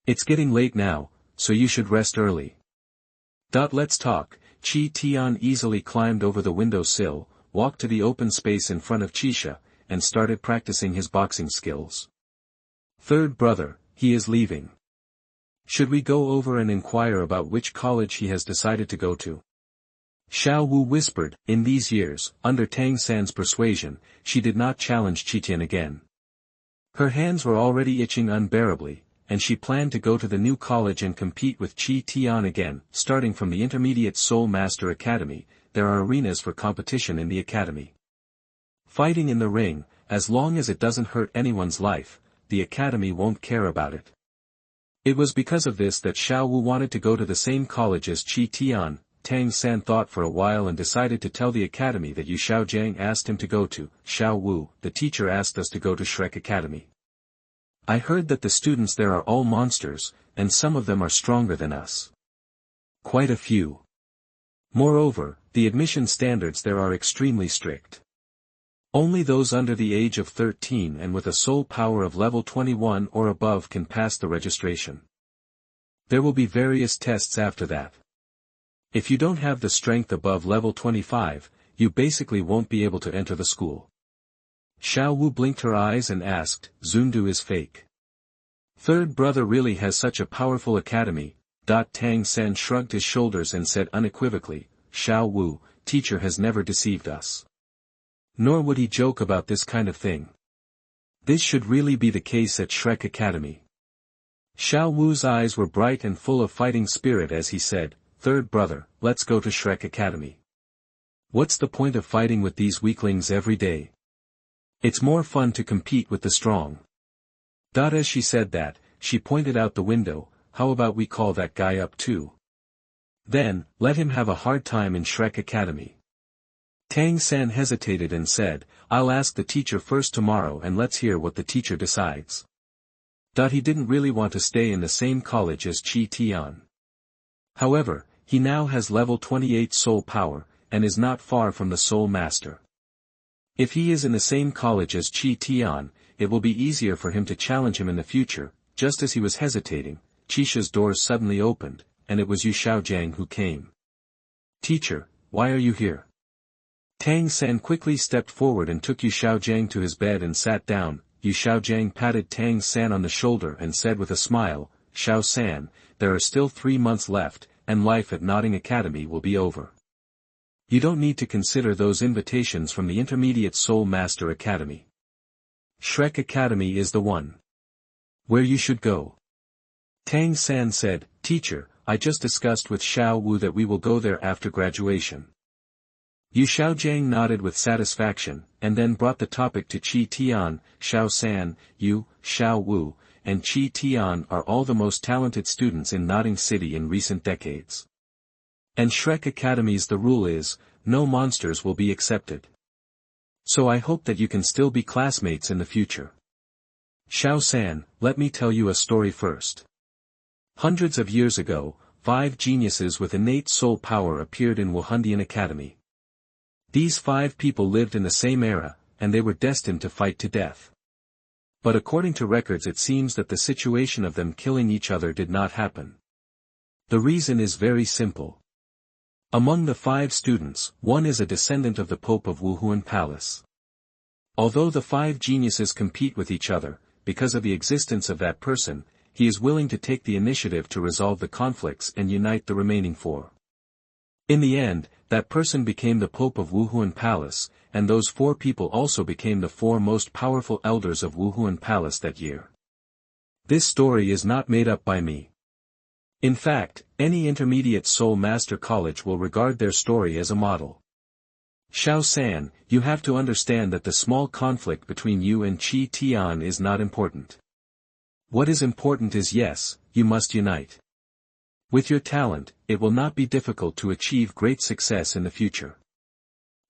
It's getting late now, so you should rest early. Let's talk. Qi Tian easily climbed over the window sill, walked to the open space in front of Qisha, and started practicing his boxing skills. Third brother, he is leaving. Should we go over and inquire about which college he has decided to go to? Xiao Wu whispered. In these years, under Tang San's persuasion, she did not challenge Qitian again. Her hands were already itching unbearably, and she planned to go to the new college and compete with Qi Tian again. Starting from the Intermediate Soul Master Academy, there are arenas for competition in the academy. Fighting in the ring, as long as it doesn't hurt anyone's life, the academy won't care about it. It was because of this that Xiao Wu wanted to go to the same college as Qi Tian. Tang San thought for a while and decided to tell the academy that Yu Xiaogang asked him to go to. Xiao Wu, the teacher asked us to go to Shrek Academy. I heard that the students there are all monsters, and some of them are stronger than us. Quite a few. Moreover, the admission standards there are extremely strict. Only those under the age of 13 and with a soul power of level 21 or above can pass the registration. There will be various tests after that. If you don't have the strength above level 25, you basically won't be able to enter the school. Xiao Wu blinked her eyes and asked, Zundu is fake. Third brother really has such a powerful academy. Tang San shrugged his shoulders and said unequivocally, Xiao Wu, teacher has never deceived us. Nor would he joke about this kind of thing. This should really be the case at Shrek Academy. Xiao Wu's eyes were bright and full of fighting spirit as he said, Third brother, let's go to Shrek Academy. What's the point of fighting with these weaklings every day? It's more fun to compete with the strong. As she said that, she pointed out the window, how about we call that guy up too? Then, let him have a hard time in Shrek Academy. Tang San hesitated and said, I'll ask the teacher first tomorrow and let's hear what the teacher decides. He didn't really want to stay in the same college as Qi Tian. However, he now has level 28 soul power, and is not far from the soul master. If he is in the same college as Qi Tian, it will be easier for him to challenge him in the future. Just as he was hesitating, Qisha's doors suddenly opened, and it was Yu Xiaogang who came. Teacher, why are you here? Tang San quickly stepped forward and took Yu Xiaogang to his bed and sat down. Yu Xiaogang patted Tang San on the shoulder and said with a smile, Xiao San, there are still 3 months left, and life at Notting Academy will be over. You don't need to consider those invitations from the Intermediate Soul Master Academy. Shrek Academy is the one where you should go. Tang San said, Teacher, I just discussed with Xiao Wu that we will go there after graduation. Yu Xiaogang nodded with satisfaction, and then brought the topic to Qi Tian. Xiao San, Yu, Xiao Wu, and Qi Tian are all the most talented students in Notting City in recent decades. And Shrek Academy's the rule is, no monsters will be accepted. So I hope that you can still be classmates in the future. Xiao San, let me tell you a story first. Hundreds of years ago, 5 geniuses with innate soul power appeared in Wuhun Academy. These 5 people lived in the same era, and they were destined to fight to death. But according to records it seems that the situation of them killing each other did not happen. The reason is very simple. Among the 5 students, one is a descendant of the Pope of Wuhun Palace. Although the 5 geniuses compete with each other, because of the existence of that person, he is willing to take the initiative to resolve the conflicts and unite the remaining 4. In the end, that person became the Pope of Wuhun Palace, and those 4 people also became the 4 most powerful elders of Wuhun Palace that year. This story is not made up by me. In fact, any intermediate soul master college will regard their story as a model. Xiao San, you have to understand that the small conflict between you and Qi Tian is not important. What is important is yes, you must unite. With your talent, it will not be difficult to achieve great success in the future.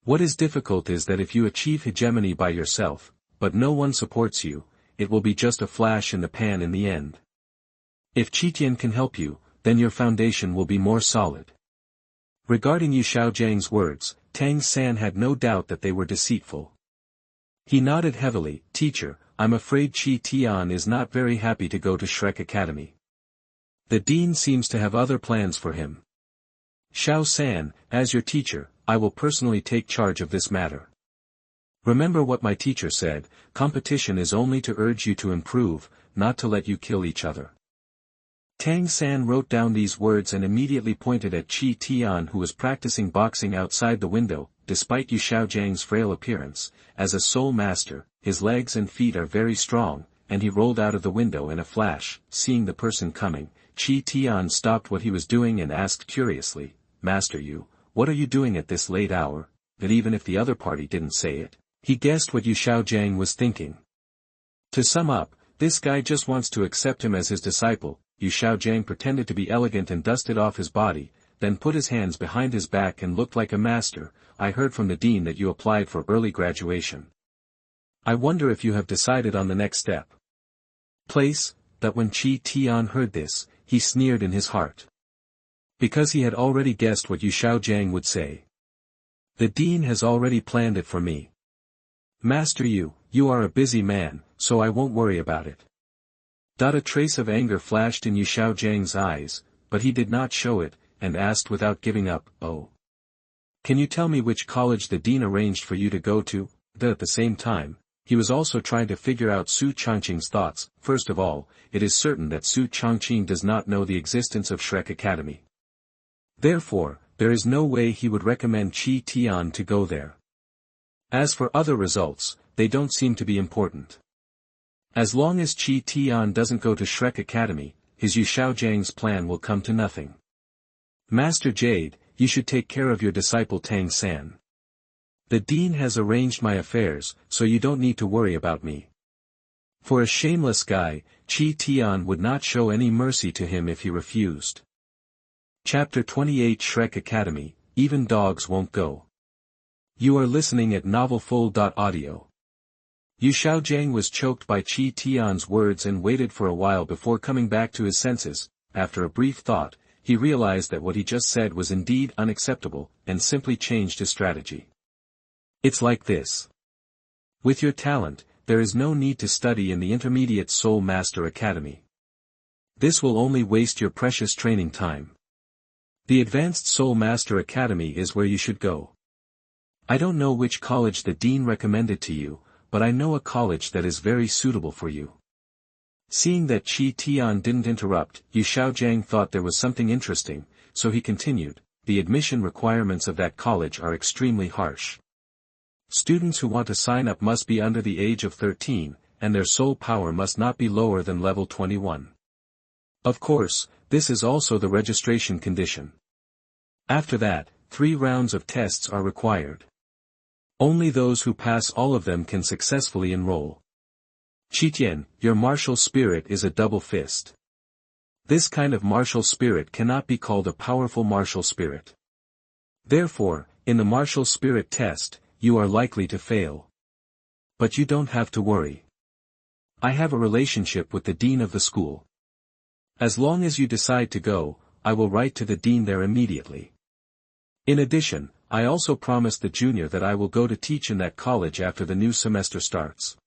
What is difficult is that if you achieve hegemony by yourself, but no one supports you, it will be just a flash in the pan in the end. If Qitian can help you, then your foundation will be more solid. Regarding Yu Xiaogang's words, Tang San had no doubt that they were deceitful. He nodded heavily. Teacher, I'm afraid Qi Tian is not very happy to go to Shrek Academy. The dean seems to have other plans for him. Xiao San, as your teacher, I will personally take charge of this matter. Remember what my teacher said, competition is only to urge you to improve, not to let you kill each other. Tang San wrote down these words and immediately pointed at Qi Tian, who was practicing boxing outside the window. Despite Yu Xiaogang's frail appearance, as a soul master, his legs and feet are very strong, and he rolled out of the window in a flash. Seeing the person coming, Qi Tian stopped what he was doing and asked curiously, Master Yu, what are you doing at this late hour? But even if the other party didn't say it, he guessed what Yu Xiaogang was thinking. To sum up, this guy just wants to accept him as his disciple. Yu Xiaogang pretended to be elegant and dusted off his body, then put his hands behind his back and looked like a master. I heard from the dean that you applied for early graduation. I wonder if you have decided on the next step. Place, that when Qi Tian heard this, he sneered in his heart. Because he had already guessed what Yu Xiaogang would say. The dean has already planned it for me. Master Yu, you are a busy man, so I won't worry about it. A trace of anger flashed in Yu Xiaogang's eyes, but he did not show it, and asked without giving up, Oh. Can you tell me which college the dean arranged for you to go to? At the same time, he was also trying to figure out Su Changqing's thoughts. First of all, it is certain that Su Changqing does not know the existence of Shrek Academy. Therefore, there is no way he would recommend Qi Tian to go there. As for other results, they don't seem to be important. As long as Qi Tian doesn't go to Shrek Academy, his Yu Xiaogang's plan will come to nothing. Master Jade, you should take care of your disciple Tang San. The dean has arranged my affairs, so you don't need to worry about me. For a shameless guy, Qi Tian would not show any mercy to him if he refused. Chapter 28 Shrek Academy, Even Dogs Won't Go. You are listening at novelfull.audio. Yu Xiaogang was choked by Qi Tian's words and waited for a while before coming back to his senses. After a brief thought, he realized that what he just said was indeed unacceptable, and simply changed his strategy. It's like this. With your talent, there is no need to study in the Intermediate Soul Master Academy. This will only waste your precious training time. The Advanced Soul Master Academy is where you should go. I don't know which college the dean recommended to you, but I know a college that is very suitable for you. Seeing that Qi Tian didn't interrupt, Yu Xiaogang thought there was something interesting, so he continued, the admission requirements of that college are extremely harsh. Students who want to sign up must be under the age of 13, and their soul power must not be lower than level 21. Of course, This is also the registration condition. After that, 3 rounds of tests are required. Only those who pass all of them can successfully enroll. Qitian, your martial spirit is a double fist. This kind of martial spirit cannot be called a powerful martial spirit. Therefore, in the martial spirit test, you are likely to fail. But you don't have to worry. I have a relationship with the dean of the school. As long as you decide to go, I will write to the dean there immediately. In addition, I also promised the junior that I will go to teach in that college after the new semester starts.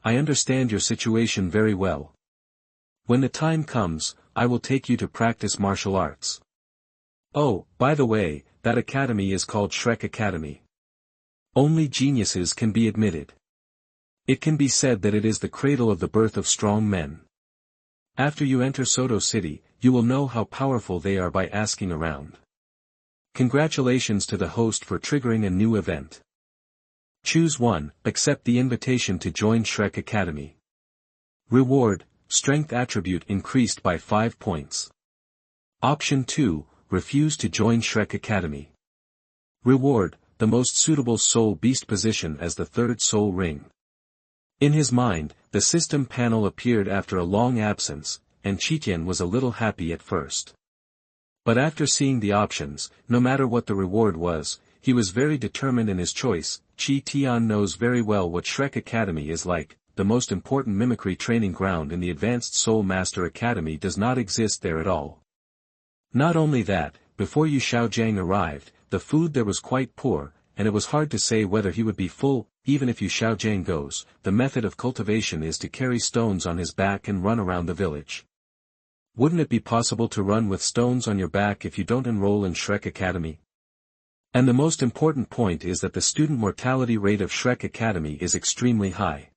I understand your situation very well. When the time comes, I will take you to practice martial arts. Oh, by the way, that academy is called Shrek Academy. Only geniuses can be admitted. It can be said that it is the cradle of the birth of strong men. After you enter Soto City, you will know how powerful they are by asking around. Congratulations to the host for triggering a new event. Choose one, accept the invitation to join Shrek Academy. Reward, strength attribute increased by 5 points. Option 2, refuse to join Shrek Academy. Reward, the most suitable soul beast position as the 3rd soul ring. In his mind, the system panel appeared after a long absence, and Qitian was a little happy at first. But after seeing the options, no matter what the reward was, he was very determined in his choice. Qi Tian knows very well what Shrek Academy is like. The most important mimicry training ground in the Advanced Soul Master Academy does not exist there at all. Not only that, before Yu Xiaogang arrived, the food there was quite poor, and it was hard to say whether he would be full. Even if Yu Xiaogang goes, the method of cultivation is to carry stones on his back and run around the village. Wouldn't it be possible to run with stones on your back if you don't enroll in Shrek Academy? And the most important point is that the student mortality rate of Shrek Academy is extremely high.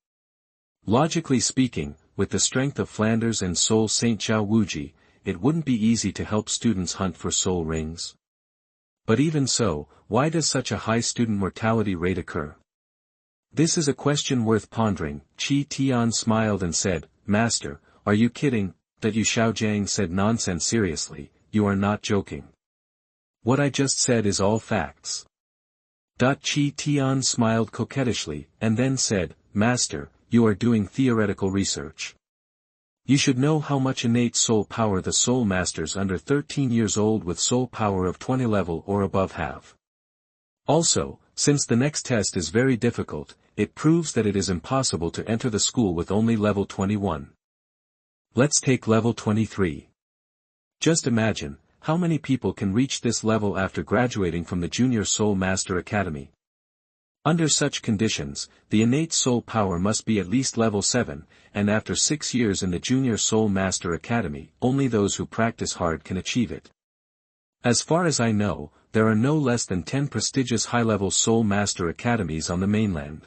Logically speaking, with the strength of Flanders and Soul Saint Xiao Wuji, it wouldn't be easy to help students hunt for soul rings. But even so, why does such a high student mortality rate occur? This is a question worth pondering. Qi Tian smiled and said, Master, are you kidding? That Yu Xiaogang said nonsense seriously, you are not joking. What I just said is all facts. Qi Tian smiled coquettishly, and then said, Master, you are doing theoretical research. You should know how much innate soul power the soul masters under 13 years old with soul power of 20 level or above have. Also, since the next test is very difficult, it proves that it is impossible to enter the school with only level 21. Let's take level 23. Just imagine, how many people can reach this level after graduating from the Junior Soul Master Academy? Under such conditions, the innate soul power must be at least level 7, and after 6 years in the Junior Soul Master Academy, only those who practice hard can achieve it. As far as I know, there are no less than 10 prestigious high-level Soul Master Academies on the mainland.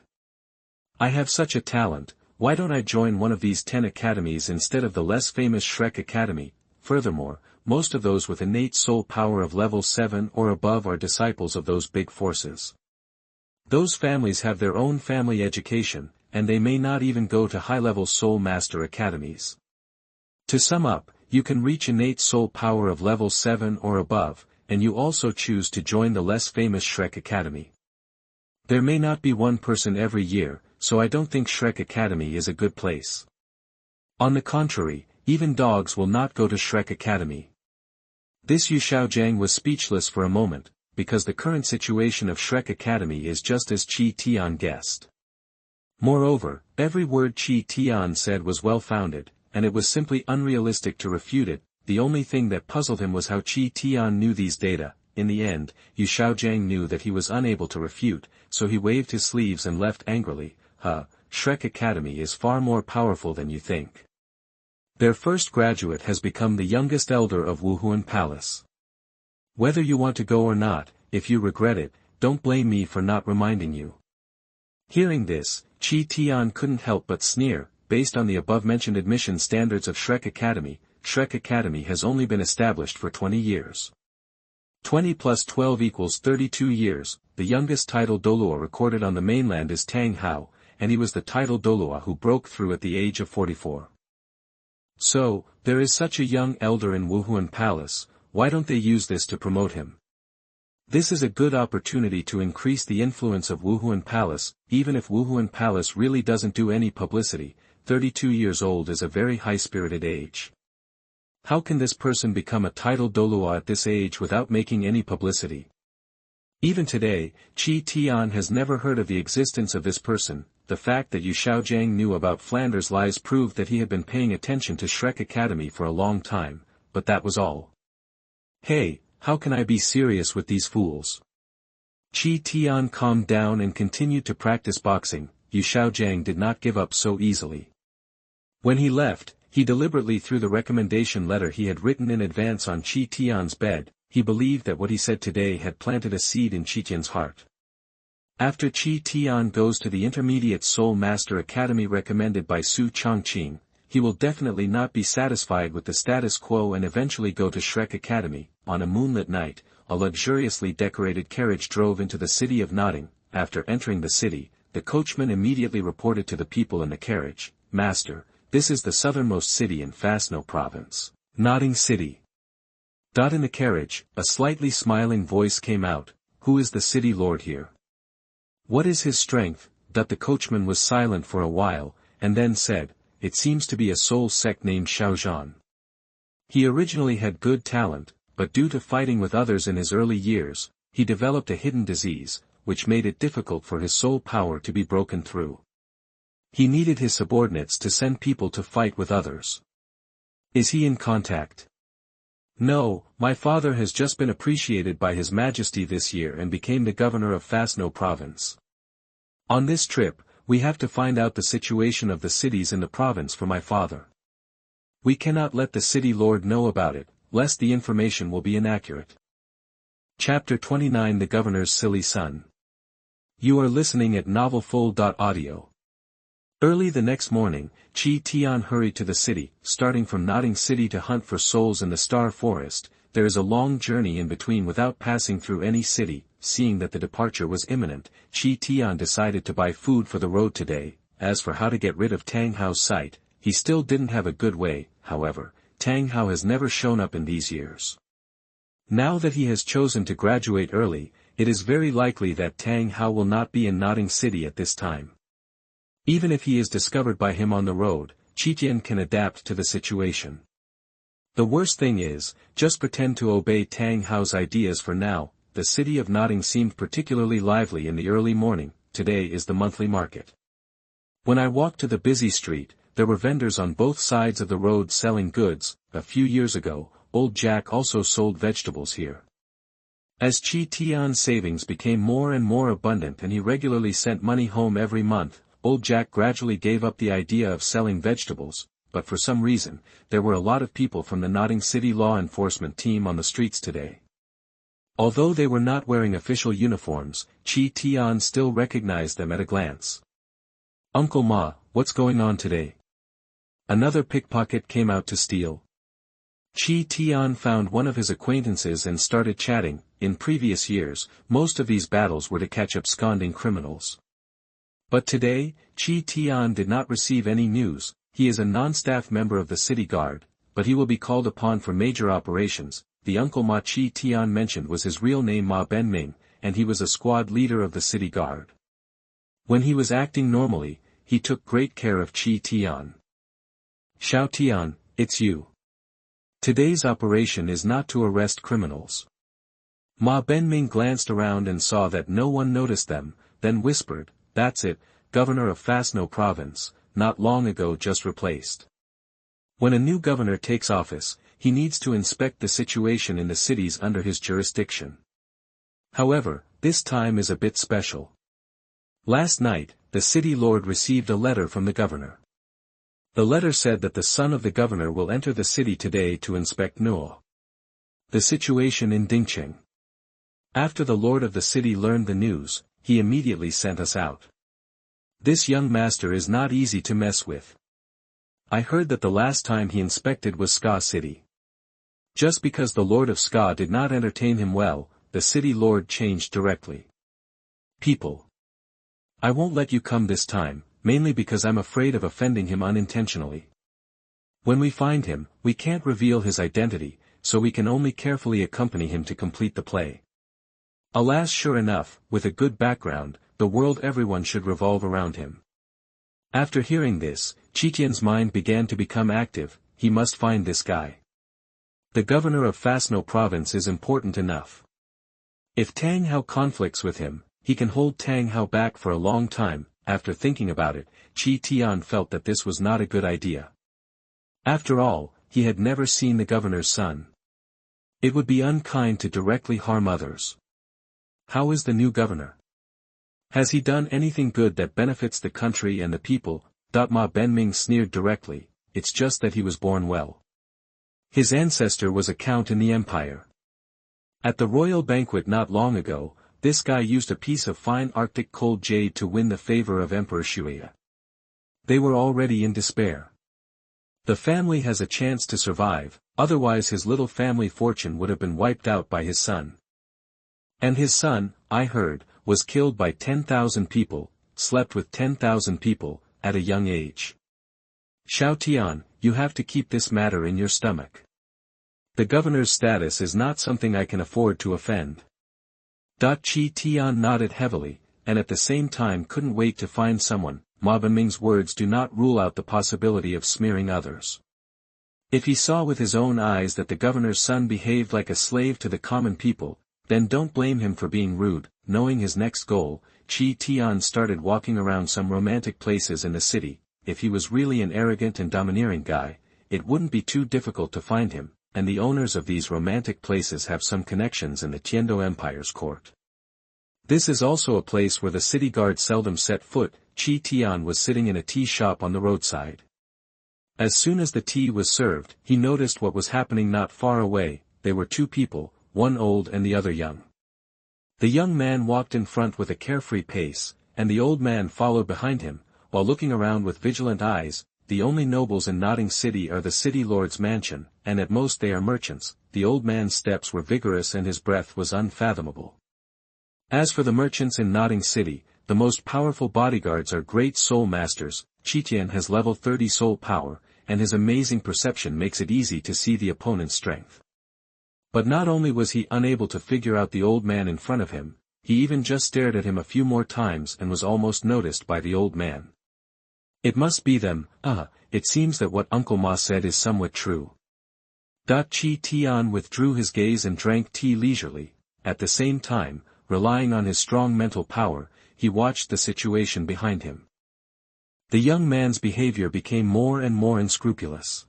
I have such a talent, why don't I join one of these 10 academies instead of the less famous Shrek Academy? Furthermore, most of those with innate soul power of level 7 or above are disciples of those big forces. Those families have their own family education, and they may not even go to high-level Soul Master Academies. To sum up, you can reach innate soul power of level 7 or above, and you also choose to join the less famous Shrek Academy. There may not be one person every year, so I don't think Shrek Academy is a good place. On the contrary, even dogs will not go to Shrek Academy. This Yu Xiaogang was speechless for a moment, because the current situation of Shrek Academy is just as Qi Tian guessed. Moreover, every word Qi Tian said was well-founded, and it was simply unrealistic to refute it. The only thing that puzzled him was how Qi Tian knew these data. In the end, Yu Xiaogang knew that he was unable to refute, so he waved his sleeves and left angrily. Shrek Academy is far more powerful than you think. Their first graduate has become the youngest elder of Wuhun Palace. Whether you want to go or not, if you regret it, don't blame me for not reminding you. Hearing this, Qi Tian couldn't help but sneer. Based on the above-mentioned admission standards of Shrek Academy has only been established for 20 years. 20 plus 12 equals 32 years. The youngest title Douluo recorded on the mainland is Tang Hao, and he was the title Douluo who broke through at the age of 44. So, there is such a young elder in Wuhun Palace, why don't they use this to promote him? This is a good opportunity to increase the influence of Wuhun Palace, even if Wuhun Palace really doesn't do any publicity. 32 years old is a very high-spirited age. How can this person become a titled Douluo at this age without making any publicity? Even today, Qi Tian has never heard of the existence of this person. The fact that Yu Xiaogang knew about Flanders lies proved that he had been paying attention to Shrek Academy for a long time, but that was all. Hey, how can I be serious with these fools? Qi Tian calmed down and continued to practice boxing. Yu Xiaogang did not give up so easily. When he left, he deliberately threw the recommendation letter he had written in advance on Qi Tian's bed. He believed that what he said today had planted a seed in Qitian's heart. After Qi Tian goes to the Intermediate Soul Master Academy recommended by Su Chongqing, he will definitely not be satisfied with the status quo and eventually go to Shrek Academy. On a moonlit night, a luxuriously decorated carriage drove into the city of Notting. After entering the city, the coachman immediately reported to the people in the carriage, "Master, this is the southernmost city in Fastno province, Notting City." In the carriage, a slightly smiling voice came out, "Who is the city lord here? What is his strength?" The coachman was silent for a while, and then said, "It seems to be a soul sect named Zhan. He originally had good talent, but due to fighting with others in his early years, he developed a hidden disease, which made it difficult for his soul power to be broken through. He needed his subordinates to send people to fight with others. Is he in contact?" "No, my father has just been appreciated by His Majesty this year and became the governor of Fastno province. On this trip, we have to find out the situation of the cities in the province for my father. We cannot let the city lord know about it, lest the information will be inaccurate." Chapter 29 The Governor's Silly Son. You are listening at novelfull.audio. Early the next morning, Qi Tian hurried to the city. Starting from Notting City to hunt for souls in the Star Forest, there is a long journey in between without passing through any city. Seeing that the departure was imminent, Qi Tian decided to buy food for the road today. As for how to get rid of Tang Hao's sight, he still didn't have a good way. However, Tang Hao has never shown up in these years. Now that he has chosen to graduate early, it is very likely that Tang Hao will not be in Notting City at this time. Even if he is discovered by him on the road, Qitian can adapt to the situation. The worst thing is, just pretend to obey Tang Hao's ideas for now. The city of Notting seemed particularly lively in the early morning. Today is the monthly market. When I walked to the busy street, there were vendors on both sides of the road selling goods. A few years ago, old Jack also sold vegetables here. As Qi Tian's savings became more and more abundant and he regularly sent money home every month, old Jack gradually gave up the idea of selling vegetables, but for some reason, there were a lot of people from the Notting City law enforcement team on the streets today. Although they were not wearing official uniforms, Qi Tian still recognized them at a glance. "Uncle Ma, what's going on today? Another pickpocket came out to steal?" Qi Tian found one of his acquaintances and started chatting. In previous years, most of these battles were to catch absconding criminals. But today, Qi Tian did not receive any news. He is a non-staff member of the city guard, but he will be called upon for major operations. The Uncle Ma Qi Tian mentioned was his real name Ma Benming, and he was a squad leader of the city guard. When he was acting normally, he took great care of Qi Tian. "Xiao Tian, it's you. Today's operation is not to arrest criminals." Ma Benming glanced around and saw that no one noticed them, then whispered, "That's it, governor of Fastno province, not long ago just replaced. When a new governor takes office, he needs to inspect the situation in the cities under his jurisdiction. However, this time is a bit special. Last night, the city lord received a letter from the governor. The letter said that the son of the governor will enter the city today to inspect the situation in Dingcheng. After the lord of the city learned the news, he immediately sent us out. This young master is not easy to mess with. I heard that the last time he inspected was Ska City. Just because the lord of Ska did not entertain him well, the city lord changed directly. People. I won't let you come this time, mainly because I'm afraid of offending him unintentionally. When we find him, we can't reveal his identity, so we can only carefully accompany him to complete the play. Alas, sure enough, with a good background, the world everyone should revolve around him. After hearing this, Qitian's mind began to become active. He must find this guy. The governor of Fastno province is important enough. If Tang Hao conflicts with him, he can hold Tang Hao back for a long time. After thinking about it, Qi Tian felt that this was not a good idea. After all, he had never seen the governor's son. It would be unkind to directly harm others. How is the new governor? Has he done anything good that benefits the country and the people? Ma Benming sneered directly. It's just that he was born well. His ancestor was a count in the empire. At the royal banquet not long ago, this guy used a piece of fine Arctic cold jade to win the favor of Emperor Shuya. They were already in despair. The family has a chance to survive, otherwise his little family fortune would have been wiped out by his son. And his son, I heard, was killed by 10,000 people, slept with 10,000 people, at a young age. Xiao Tian, you have to keep this matter in your stomach. The governor's status is not something I can afford to offend. Qi Tian nodded heavily, and at the same time couldn't wait to find someone. Ma Benming's words do not rule out the possibility of smearing others. If he saw with his own eyes that the governor's son behaved like a slave to the common people, then don't blame him for being rude. Knowing his next goal, Qi Tian started walking around some romantic places in the city. If he was really an arrogant and domineering guy, it wouldn't be too difficult to find him, and the owners of these romantic places have some connections in the Tiando Empire's court. This is also a place where the city guards seldom set foot. Qi Tian was sitting in a tea shop on the roadside. As soon as the tea was served, he noticed what was happening not far away. There were two people, one old and the other young. The young man walked in front with a carefree pace, and the old man followed behind him, while looking around with vigilant eyes. The only nobles in Notting City are the city lord's mansion, and at most they are merchants. The old man's steps were vigorous and his breath was unfathomable. As for the merchants in Notting City, the most powerful bodyguards are great soul masters. Qitian has level 30 soul power, and his amazing perception makes it easy to see the opponent's strength. But not only was he unable to figure out the old man in front of him, he even just stared at him a few more times and was almost noticed by the old man. It must be them. It seems that what Uncle Ma said is somewhat true. Qi Tian withdrew his gaze and drank tea leisurely. At the same time, relying on his strong mental power, he watched the situation behind him. The young man's behavior became more and more unscrupulous.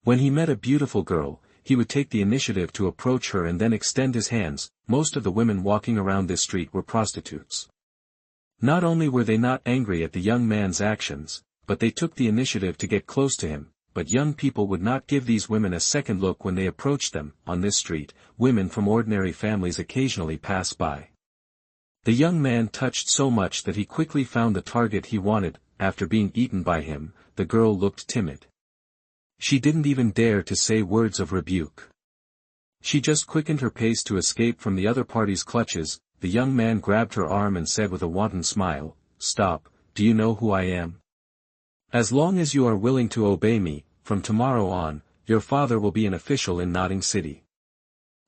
When he met a beautiful girl, he would take the initiative to approach her and then extend his hands. Most of the women walking around this street were prostitutes. Not only were they not angry at the young man's actions, but they took the initiative to get close to him. But young people would not give these women a second look when they approached them. On this street, women from ordinary families occasionally pass by. The young man touched so much that he quickly found the target he wanted. After being eaten by him, the girl looked timid. She didn't even dare to say words of rebuke. She just quickened her pace to escape from the other party's clutches. The young man grabbed her arm and said with a wanton smile, "Stop, do you know who I am? As long as you are willing to obey me, from tomorrow on, your father will be an official in Notting City.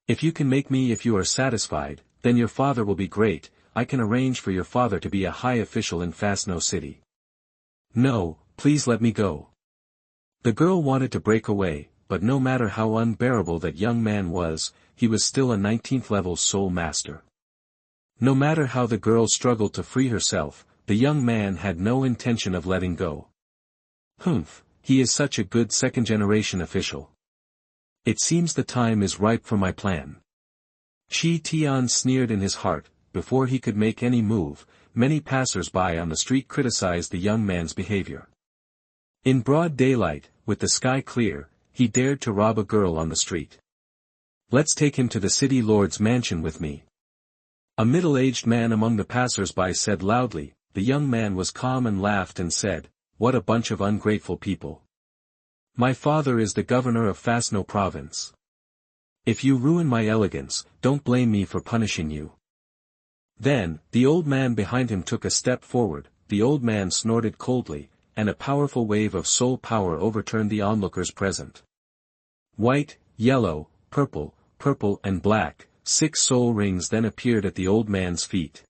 If you can make me if you are satisfied, then your father will be great. I can arrange for your father to be a high official in Fastno City." "No, please let me go." The girl wanted to break away, but no matter how unbearable that young man was, he was still a 19th level soul master. No matter how the girl struggled to free herself, the young man had no intention of letting go. "Humph, he is such a good second-generation official. It seems the time is ripe for my plan." Qi Tian sneered in his heart. Before he could make any move, many passers-by on the street criticized the young man's behavior. In broad daylight, with the sky clear, he dared to rob a girl on the street. "Let's take him to the city lord's mansion with me." A middle-aged man among the passers-by said loudly. The young man was calm and laughed and said, "What a bunch of ungrateful people. My father is the governor of Fastno province. If you ruin my elegance, don't blame me for punishing you." Then, the old man behind him took a step forward. The old man snorted coldly, and a powerful wave of soul power overturned the onlookers present. White, yellow, purple, and black, 6 soul rings then appeared at the old man's feet.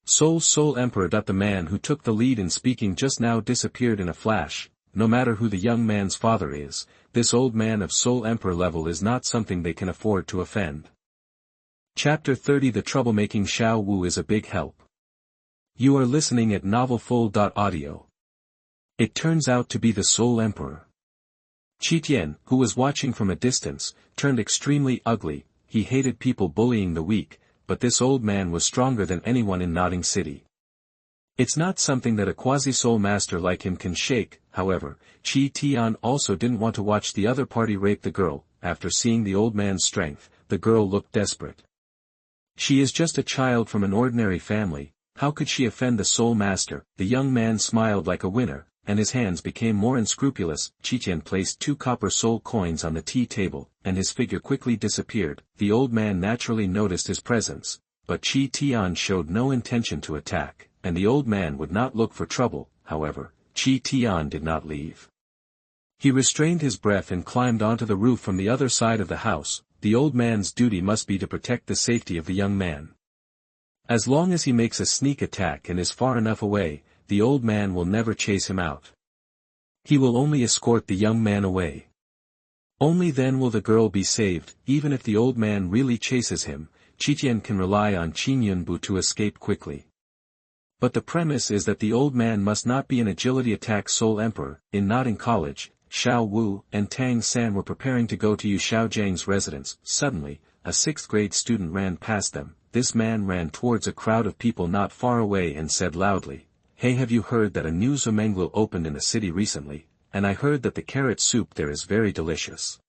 Soul Emperor. The man who took the lead in speaking just now disappeared in a flash. No matter who the young man's father is, this old man of Soul Emperor level is not something they can afford to offend. Chapter 30. The troublemaking Xiao Wu is a big help. You are listening at novelfull.audio. It turns out to be the Soul Emperor. Qitian, who was watching from a distance, turned extremely ugly. He hated people bullying the weak, but this old man was stronger than anyone in Nodding City. It's not something that a quasi-soul master like him can shake. However, Qi Tian also didn't want to watch the other party rape the girl. After seeing the old man's strength, the girl looked desperate. She is just a child from an ordinary family, how could she offend the soul master? The young man smiled like a winner, and his hands became more unscrupulous. Qitian placed 2 copper soul coins on the tea table, and his figure quickly disappeared. The old man naturally noticed his presence, but Qi Tian showed no intention to attack, and the old man would not look for trouble. However, Qi Tian did not leave. He restrained his breath and climbed onto the roof from the other side of the house. The old man's duty must be to protect the safety of the young man. As long as he makes a sneak attack and is far enough away, the old man will never chase him out. He will only escort the young man away. Only then will the girl be saved. Even if the old man really chases him, Qitian can rely on Qingyun Bu to escape quickly. But the premise is that the old man must not be an agility attack Soul Emperor. In Nodding College, Xiao Wu and Tang San were preparing to go to Yu Xiaogang's residence. Suddenly, a 6th grade student ran past them. This man ran towards a crowd of people not far away and said loudly, "Hey, have you heard that a new Zomenglu opened in the city recently? And I heard that the carrot soup there is very delicious.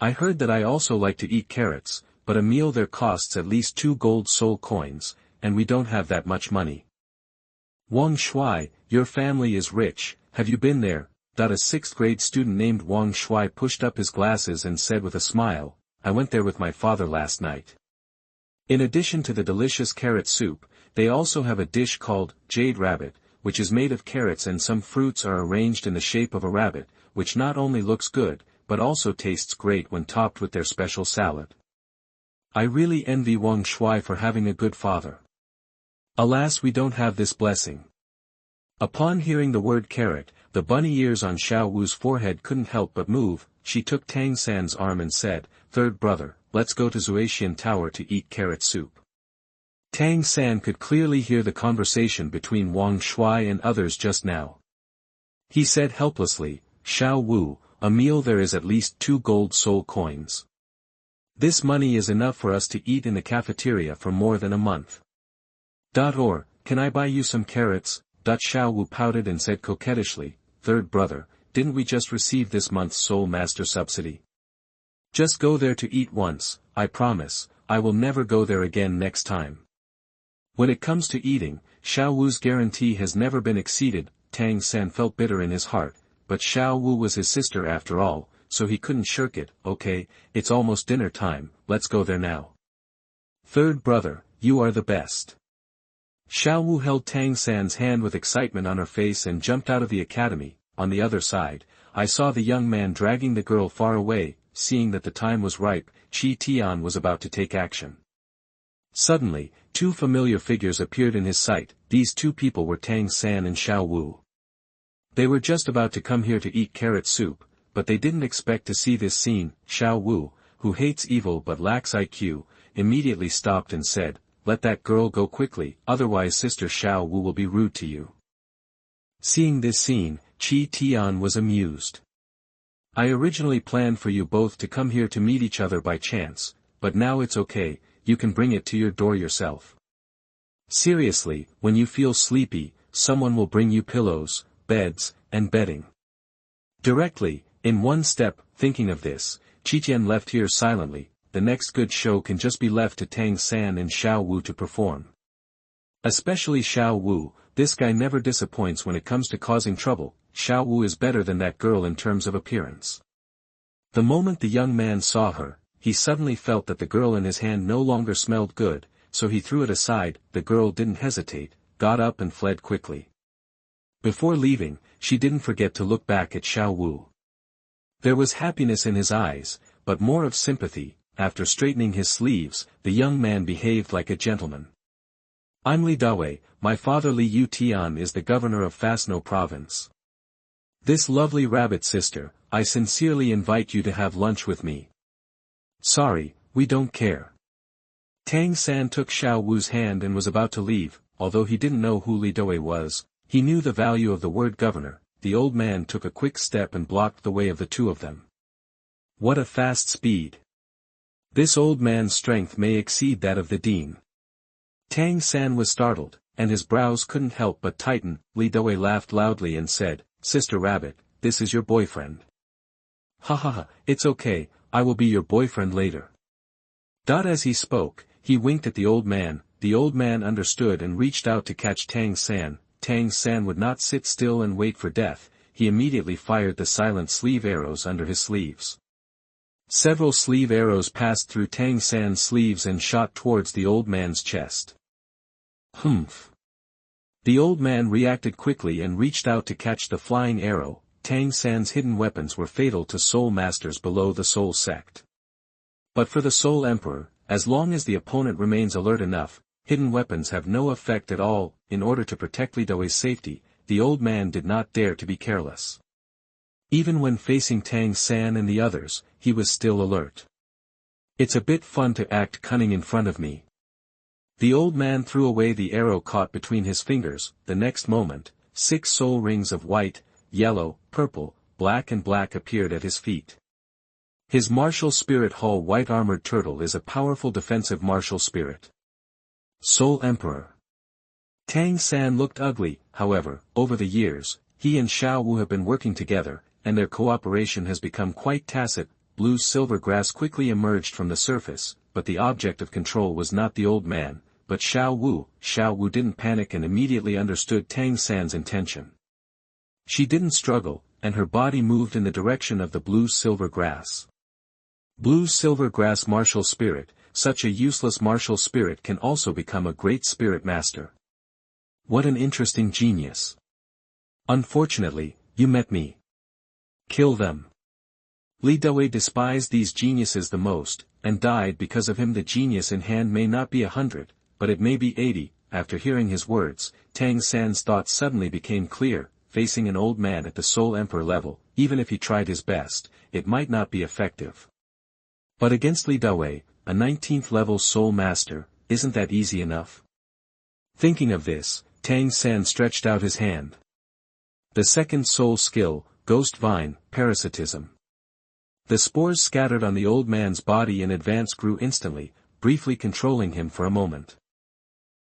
I heard that I also like to eat carrots, but a meal there costs at least 2 gold soul coins, and we don't have that much money." "Wang Shui, your family is rich, have you been there?" A 6th grade student named Wang Shui pushed up his glasses and said with a smile, "I went there with my father last night." In addition to the delicious carrot soup, they also have a dish called Jade Rabbit, which is made of carrots and some fruits are arranged in the shape of a rabbit, which not only looks good, but also tastes great when topped with their special salad. I really envy Wang Shui for having a good father. Alas, we don't have this blessing. Upon hearing the word carrot, the bunny ears on Xiao Wu's forehead couldn't help but move. She took Tang San's arm and said, "Third brother, let's go to Zuaxian Tower to eat carrot soup." Tang San could clearly hear the conversation between Wang Shui and others just now. He said helplessly, "Xiao Wu, a meal there is at least 2 gold soul coins. This money is enough for us to eat in the cafeteria for more than a month. Or, can I buy you some carrots?" Xiao Wu pouted and said coquettishly, "Third brother, didn't we just receive this month's soul master subsidy? Just go there to eat once, I promise, I will never go there again next time." When it comes to eating, Xiao Wu's guarantee has never been exceeded. Tang San felt bitter in his heart, but Xiao Wu was his sister after all, so he couldn't shirk it. "Okay, it's almost dinner time, let's go there now. Third brother, you are the best." Xiao Wu held Tang San's hand with excitement on her face and jumped out of the academy. On the other side, I saw the young man dragging the girl far away. Seeing that the time was ripe, Qi Tian was about to take action. Suddenly, 2 familiar figures appeared in his sight. These 2 people were Tang San and Xiao Wu. They were just about to come here to eat carrot soup, but they didn't expect to see this scene. Xiao Wu, who hates evil but lacks IQ, immediately stopped and said, "Let that girl go quickly, otherwise Sister Xiao Wu will be rude to you." Seeing this scene, Qi Tian was amused. "I originally planned for you both to come here to meet each other by chance, but now it's okay, you can bring it to your door yourself. Seriously, when you feel sleepy, someone will bring you pillows, beds, and bedding." Directly, in one step, thinking of this, Qitian left here silently. The next good show can just be left to Tang San and Xiao Wu to perform. Especially Xiao Wu, this guy never disappoints when it comes to causing trouble. Xiao Wu is better than that girl in terms of appearance. The moment the young man saw her, he suddenly felt that the girl in his hand no longer smelled good, so he threw it aside. The girl didn't hesitate, got up and fled quickly. Before leaving, she didn't forget to look back at Xiao Wu. There was happiness in his eyes, but more of sympathy. After straightening his sleeves, the young man behaved like a gentleman. I'm Li Dawei, my father Li Yu Tian is the governor of Fasno province. This lovely rabbit sister, I sincerely invite you to have lunch with me. Sorry, we don't care. Tang San took Xiao Wu's hand and was about to leave. Although he didn't know who Li Dawei was, he knew the value of the word governor. The old man took a quick step and blocked the way of the two of them. What a fast speed! This old man's strength may exceed that of the dean. Tang San was startled, and his brows couldn't help but tighten. Li Dawei laughed loudly and said, Sister Rabbit, this is your boyfriend. Ha ha ha, it's okay, I will be your boyfriend later. As he spoke, he winked at the old man. The old man understood and reached out to catch Tang San. Tang San would not sit still and wait for death. He immediately fired the silent sleeve arrows under his sleeves. Several sleeve arrows passed through Tang San's sleeves and shot towards the old man's chest. Humph! The old man reacted quickly and reached out to catch the flying arrow. Tang San's hidden weapons were fatal to soul masters below the soul sect. But for the soul emperor, as long as the opponent remains alert enough, hidden weapons have no effect at all. In order to protect Li Dawei's safety, the old man did not dare to be careless. Even when facing Tang San and the others, he was still alert. It's a bit fun to act cunning in front of me. The old man threw away the arrow caught between his fingers. The next moment, 6 soul rings of white, yellow, purple, black and black appeared at his feet. His martial spirit Hull White Armored Turtle is a powerful defensive martial spirit. Soul Emperor. Tang San looked ugly. However, over the years, he and Xiao Wu have been working together, and their cooperation has become quite tacit. Bluesilver Grass quickly emerged from the surface, but the object of control was not the old man, but Xiao Wu. Xiao Wu didn't panic and immediately understood Tang San's intention. She didn't struggle, and her body moved in the direction of the Bluesilver Grass. Bluesilver Grass Martial Spirit. Such a useless martial spirit can also become a great spirit master. What an interesting genius. Unfortunately, you met me. Kill them. Li Dawei despised these geniuses the most, and died because of him. The genius in hand may not be 100, but it may be 80. After hearing his words, Tang San's thoughts suddenly became clear. Facing an old man at the Soul Emperor level, even if he tried his best, it might not be effective. But against Li Dawei, a 19th level Soul Master, isn't that easy enough? Thinking of this, Tang San stretched out his hand. The second soul skill, Ghost Vine, Parasitism. The spores scattered on the old man's body in advance grew instantly, briefly controlling him for a moment.